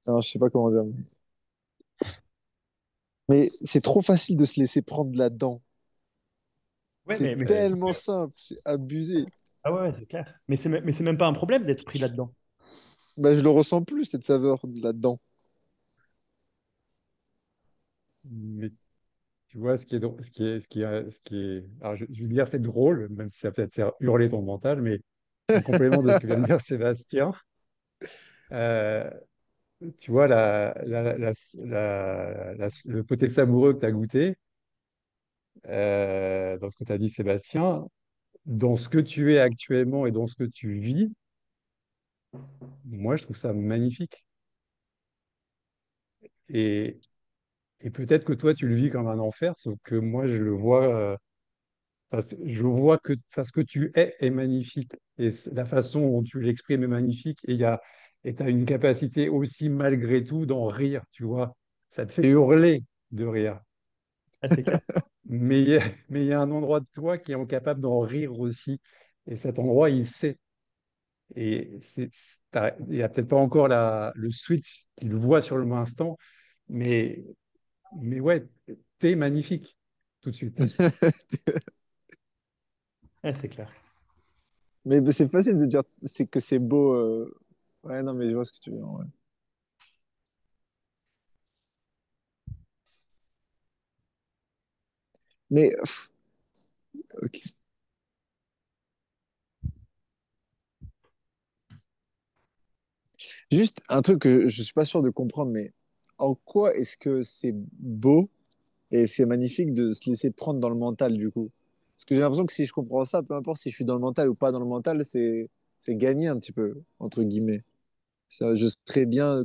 non, je sais pas comment dire. Mais c'est trop facile de se laisser prendre là-dedans. Ouais, C'est mais tellement simple, c'est abusé. ah ouais, c'est clair. Mais c'est même pas un problème d'être pris là-dedans. Bah, je le ressens plus, cette saveur là-dedans. Mais tu vois, ce qui est, alors je vais dire c'est drôle, même si ça peut peut-être faire hurler ton mental, mais en complément de ce que vient de dire Sébastien, euh, tu vois, le côté savoureux que tu as goûté, dans ce que tu as dit Sébastien, dans ce que tu es actuellement et dans ce que tu vis, moi je trouve ça magnifique. Et, et peut-être que toi tu le vis comme un enfer, sauf que moi je le vois. Parce que je vois que enfin, ce que tu es est magnifique et la façon dont tu l'exprimes est magnifique et tu as une capacité aussi malgré tout d'en rire, tu vois. Ça te fait hurler de rire. Ah, c'est clair. mais il y a un endroit de toi qui est incapable d'en rire aussi. Et cet endroit, il sait. Et il n'y a peut-être pas encore le switch qu'il voit sur le moment instant, mais, mais ouais, t'es magnifique tout de suite. Ouais, c'est clair. Mais c'est facile de dire c'est que c'est beau. Ouais, non, mais je vois ce que tu veux dire. Ouais. Mais ok. Juste un truc que je suis pas sûr de comprendre, mais en quoi est-ce que c'est beau et c'est magnifique de se laisser prendre dans le mental du coup? Parce que j'ai l'impression que si je comprends ça, peu importe si je suis dans le mental ou pas dans le mental, c'est gagné un petit peu entre guillemets. Ça, je serais bien.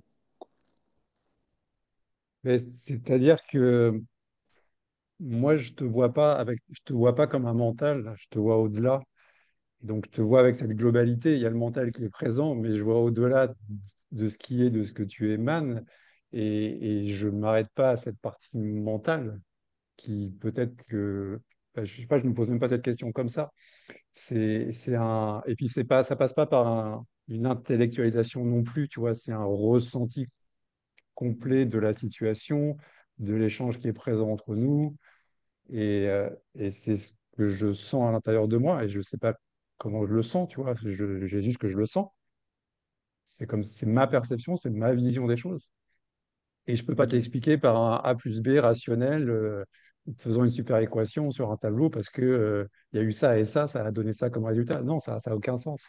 Mais c'est-à-dire que moi, je te vois pas comme un mental, je te vois au-delà. Donc, je te vois avec cette globalité. Il y a le mental qui est présent, mais je vois au-delà de ce qui est, de ce que tu émanes. Et je ne m'arrête pas à cette partie mentale qui peut-être que, enfin, je sais pas, je ne me pose même pas cette question comme ça. Et puis c'est pas, ça passe pas par une intellectualisation non plus, tu vois, c'est un ressenti complet de la situation, de l'échange qui est présent entre nous. Et c'est ce que je sens à l'intérieur de moi. Et je sais pas comment je le sens, tu vois, j'ai juste que je le sens. C'est ma perception, c'est ma vision des choses. Et je peux pas te Ok. l'expliquer par un A plus B rationnel, faisant une super équation sur un tableau parce que, il y a eu ça et ça a donné ça comme résultat. Non, ça a aucun sens.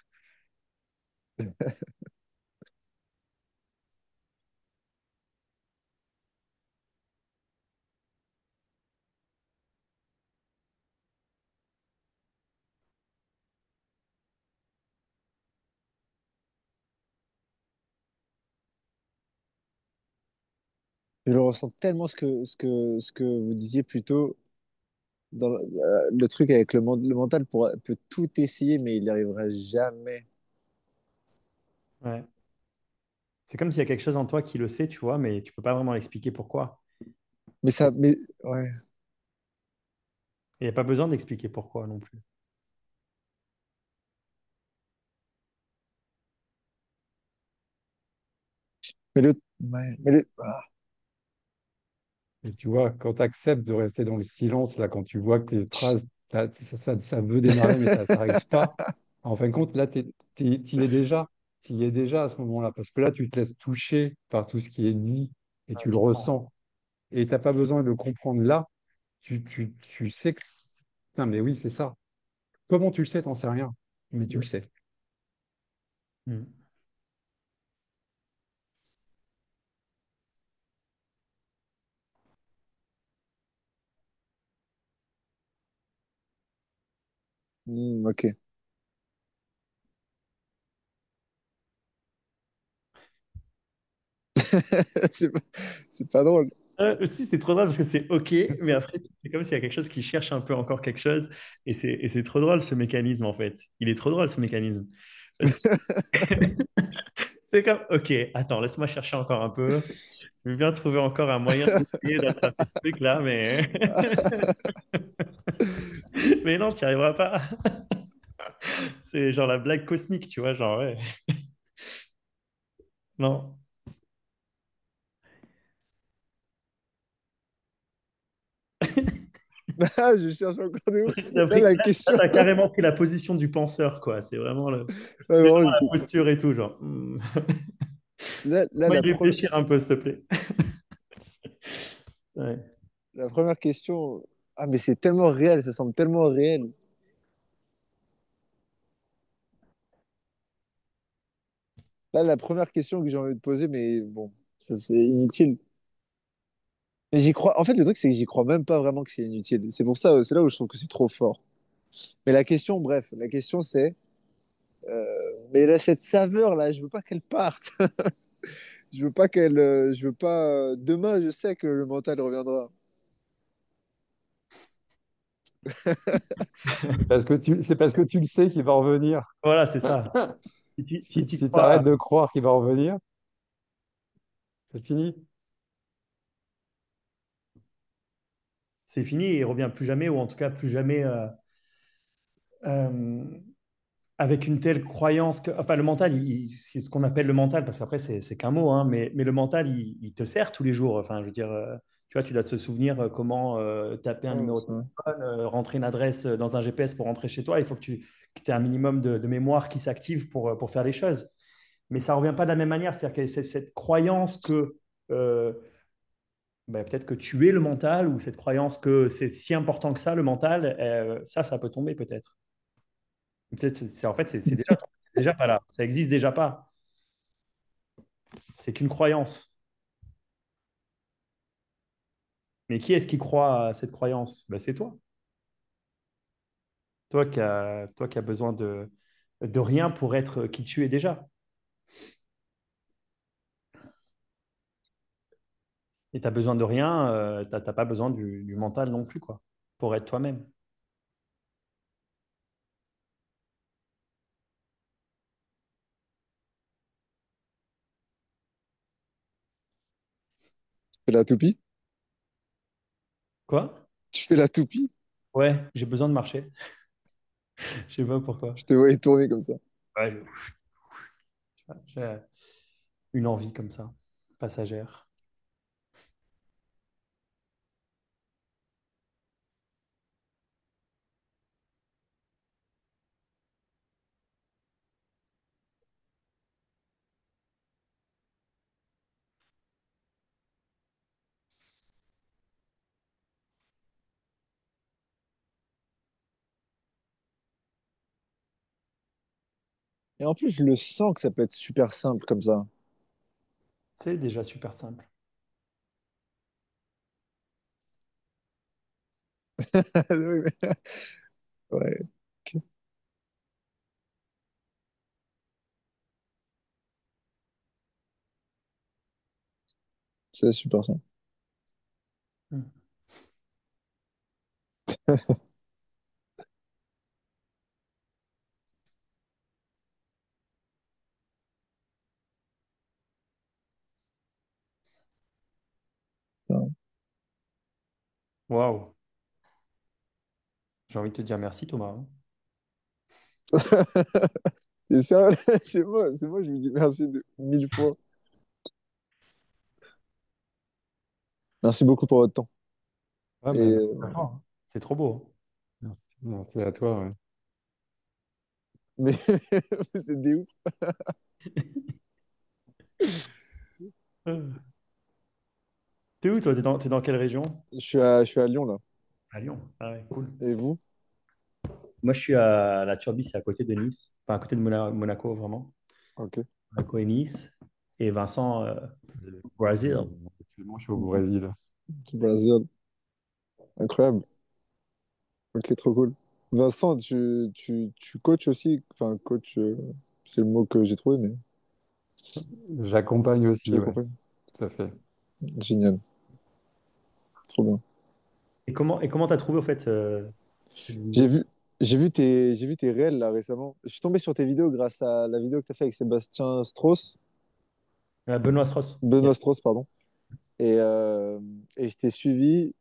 Je ressens tellement ce que vous disiez plus tôt dans le truc avec le mental peut tout essayer, mais il n'y arrivera jamais. Ouais. C'est comme s'il y a quelque chose en toi qui le sait, tu vois, mais tu peux pas vraiment expliquer pourquoi. Mais ouais. Il n'y a pas besoin d'expliquer pourquoi non plus. Ah. Et tu vois, quand tu acceptes de rester dans le silence, là, quand tu vois que tes phrases, ça veut démarrer, mais ça n'arrive pas, en fin de compte, là, t'y es déjà. T'y es déjà à ce moment-là. Parce que là, tu te laisses toucher par tout ce qui est dit et Ouais, tu le ressens. Et tu n'as pas besoin de le comprendre là. Tu sais que. Non, mais oui, c'est ça. Comment tu le sais, t'en sais rien. Mais tu le sais. Mm. Ok. C'est pas, c'est pas drôle. Aussi, c'est trop drôle parce que c'est OK, mais après, c'est comme s'il y a quelque chose qui cherche un peu encore quelque chose. Et c'est trop drôle ce mécanisme, en fait. Il est trop drôle ce mécanisme. Parce que c'est comme OK, attends, laisse-moi chercher encore un peu. Je veux bien trouver encore un moyen d'essayer d'attraper ce truc-là, mais... mais non, tu n'y arriveras pas. C'est genre la blague cosmique, tu vois, genre, ouais. Non. Ah, je cherche encore des mots. Là, Là, la là, question. t'as carrément pris la position du penseur, quoi. C'est vraiment Ouais, c'est vraiment, vraiment la posture et tout, genre. là, Moi, y réfléchir un peu, s'il te plaît. Ouais. la première question. Ah, mais c'est tellement réel, ça semble tellement réel. Là, la première question que j'ai envie de poser, mais bon, ça c'est inutile. Mais j'y crois. En fait, le truc, c'est que j'y crois même pas vraiment que c'est inutile. C'est pour ça, c'est là où je trouve que c'est trop fort. Mais la question, bref, la question c'est, mais là, cette saveur là, je veux pas qu'elle parte. Je veux pas je veux pas. Demain, je sais que le mental reviendra. C'est parce que tu le sais qu'il va revenir. Voilà, c'est ça. Si tu Si tu crois. arrêtes de croire qu'il va revenir, c'est fini. c'est fini et il revient plus jamais, ou en tout cas plus jamais euh, avec une telle croyance que, enfin, le mental, c'est ce qu'on appelle le mental, parce qu'après, c'est qu'un mot, hein, mais le mental, il te sert tous les jours. Enfin, je veux dire, tu vois, tu dois te souvenir comment taper un Ouais, numéro de c'est vrai. téléphone, rentrer une adresse dans un GPS pour rentrer chez toi. Il faut que tu aies un minimum de mémoire qui s'active pour faire les choses. Mais ça ne revient pas de la même manière. C'est-à-dire que c'est cette croyance que euh, ben, peut-être que tu es le mental, ou cette croyance que c'est si important que ça, le mental, ça peut tomber peut-être. En fait, c'est déjà pas là. Ça existe déjà pas. C'est qu'une croyance. Mais qui est-ce qui croit à cette croyance? Ben, c'est toi. Toi qui as besoin de rien pour être qui tu es déjà. Et tu as besoin de rien, tu n'as pas besoin du mental non plus, quoi, pour être toi-même. Tu fais la toupie? Quoi? Tu fais la toupie? Ouais, j'ai besoin de marcher. Je sais pas pourquoi. Je te voyais tourner comme ça. Ouais, j'ai une envie comme ça, passagère. Et en plus, je le sens que ça peut être super simple comme ça. C'est déjà super simple. Oui, mais- Ouais, ok. C'est super simple. Hmm. Waouh. J'ai envie de te dire merci, Thomas, hein. Et ça, c'est moi, je vous dis merci mille fois. Merci beaucoup pour votre temps. Ouais, Et ben, merci à toi, hein. C'est trop beau, Merci à toi, ouais. mais c'est des ouf. hein. T'es où, toi? T'es dans quelle région? Je suis à Lyon là. À Lyon. Ah ouais, cool. Et vous? Moi, je suis à la Turbie, c'est à côté de Nice. Enfin, à côté de Monaco, vraiment. Ok. Monaco et Nice. Et Vincent, Brésil. Actuellement, je suis au Brésil. Brésil. Incroyable. Ok, trop cool. Vincent, tu coaches aussi. Enfin, coach, c'est le mot que j'ai trouvé, mais J'accompagne tu aussi, ouais, accompagnes. tout à fait. Génial. Trop bien. Et comment t'as trouvé, au fait, cette J'ai vidéo? vu, j'ai vu tes réels là récemment. Je suis tombé sur tes vidéos grâce à la vidéo que tu as fait avec Sébastien Strauss, Benoît Strauss. Benoît Yes. Strauss, pardon. Et, euh, et je t'ai suivi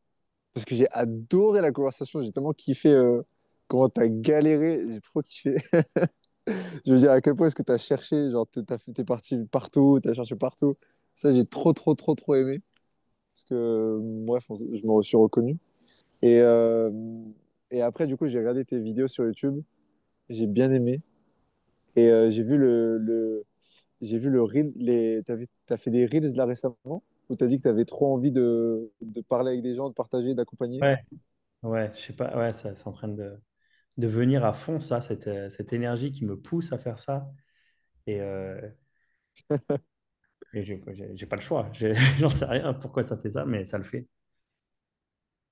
parce que j'ai adoré la conversation. J'ai tellement kiffé comment tu as galéré. J'ai trop kiffé. Je veux dire, à quel point est-ce que tu as cherché? Genre, t'es parti partout, tu as cherché partout. Ça, j'ai trop aimé. Parce que, bref, je me suis reconnu. Et, euh, et après, du coup, j'ai regardé tes vidéos sur YouTube. J'ai bien aimé. Et j'ai vu le reel. T'as fait des reels là récemment où t'as dit que t'avais trop envie de parler avec des gens, de partager, d'accompagner. Ouais, ouais, je sais pas. Ouais, ça, c'est en train de venir à fond, ça, cette énergie qui me pousse à faire ça. Et, j'ai pas le choix. J'en sais rien pourquoi ça fait ça, mais ça le fait.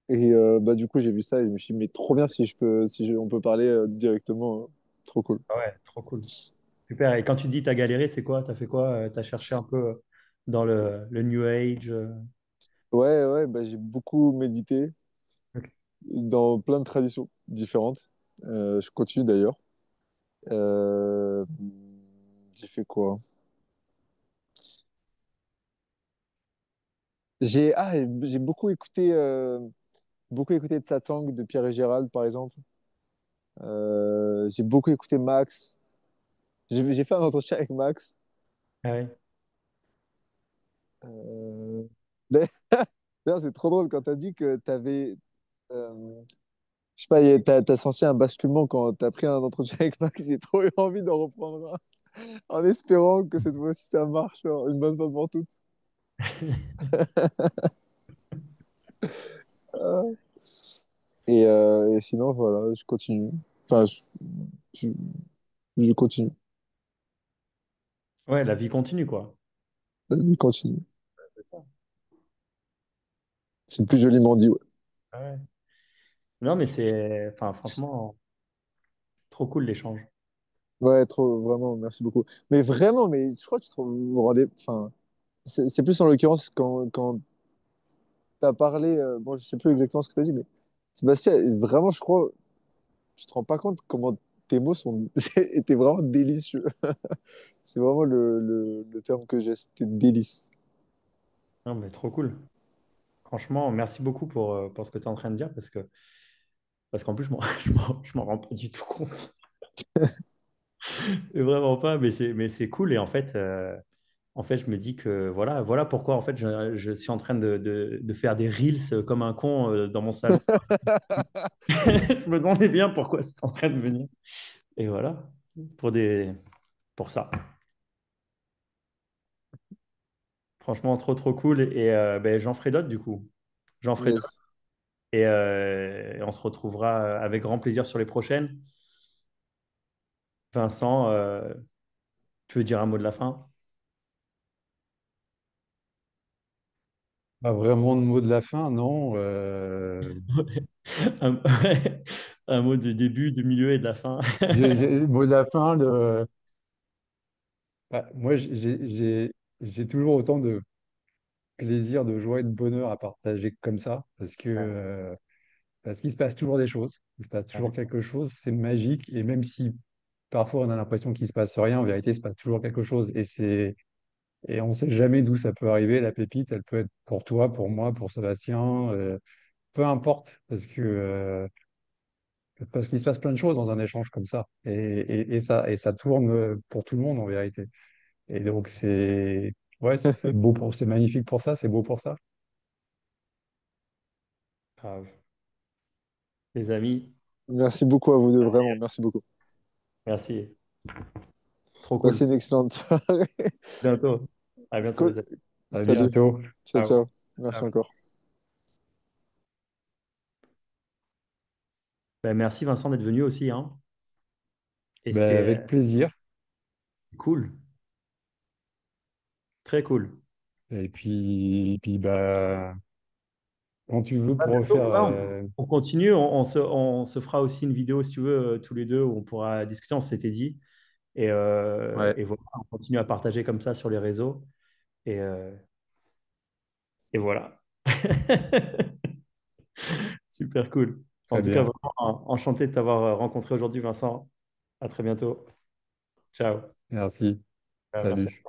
Et bah, du coup, j'ai vu ça et je me suis dit, mais trop bien si on peut parler directement. Trop cool. Ah ouais, trop cool. Super. Et quand tu dis t'as galéré, c'est quoi? T'as fait quoi? T'as cherché un peu dans le New Age? Ouais, bah, j'ai beaucoup médité Ok. dans plein de traditions différentes. Je continue d'ailleurs. Euh, j'ai fait quoi? J'ai beaucoup écouté. beaucoup écouté de Satsang de Pierre et Gérald, par exemple. J'ai beaucoup écouté Max. J'ai fait un entretien avec Max. Ah ouais. Euh, D'ailleurs, c'est trop drôle quand tu as dit que tu avais. Je sais pas, t'as senti un basculement quand t'as pris un entretien avec Max. J'ai trop eu envie d'en reprendre un, en espérant que cette fois-ci ça marche une bonne fois pour toutes. Euh, et sinon, voilà, je continue. Enfin, je, je continue. Ouais, la vie continue, quoi. Je continue. C'est ça. C'est plus joliment dit, ouais. Ah ouais. Non, mais c'est, enfin, franchement, trop cool l'échange. Ouais, trop, vraiment, merci beaucoup. Mais vraiment, mais je crois que vous vous rendez. Enfin, c'est plus en l'occurrence quand t'as parlé. Bon, je sais plus exactement ce que t'as dit, mais Sébastien, vraiment, je crois, tu te rends pas compte comment tes mots sont étaient vraiment délicieux. C'est vraiment le terme que j'ai, c'était délice. Non, mais trop cool. Franchement, merci beaucoup pour ce que tu es en train de dire parce qu'en plus, je m'en rends pas du tout compte. Et vraiment pas, mais c'est cool. Et en fait, je me dis que voilà pourquoi en fait, je suis en train de faire des reels comme un con dans mon salon. Je me demandais bien pourquoi c'est en train de venir. Et voilà, pour des, pour ça. Franchement, trop cool. Et ben, j'en ferai d'autres du coup. J'en ferai d'autres. Yes. Et on se retrouvera avec grand plaisir sur les prochaines. Vincent, tu veux dire un mot de la fin? Pas vraiment de mot de la fin, non. Un, un mot de début, de milieu et de la fin. Le mot de la fin, moi, j'ai toujours autant de plaisir, de joie et de bonheur à partager comme ça, Ouais, parce qu'il se passe toujours des choses, il se passe toujours ouais. quelque chose, c'est magique, et même si parfois on a l'impression qu'il se passe rien, en vérité, il se passe toujours quelque chose, et on ne sait jamais d'où ça peut arriver. La pépite, elle peut être pour toi, pour moi, pour Sébastien, peu importe, parce qu'il se passe plein de choses dans un échange comme ça, et ça tourne pour tout le monde en vérité. Et donc ouais, c'est beau c'est magnifique pour ça, c'est beau pour ça. Grave. Les amis, Merci beaucoup à vous deux, vraiment, merci beaucoup. merci. Trop cool. Passez une excellente soirée. Bientôt. À bientôt, Co- les amis. À Salut, bientôt. ciao, Ciao. ciao. Merci Ciao. encore. Ben, merci Vincent d'être venu aussi, hein. Et Ben, c'était avec plaisir. cool. Très cool. Et puis bah, quand tu veux À pour bientôt. refaire. Ouais, on continue. On se fera aussi une vidéo, si tu veux, tous les deux, où on pourra discuter. On s'était dit. Ouais, Et voilà, on continue à partager comme ça sur les réseaux. Et, euh, et voilà. Super cool. En très tout cas, bien. vraiment enchanté de t'avoir rencontré aujourd'hui, Vincent. À très bientôt. Ciao. Merci. Merci. Salut.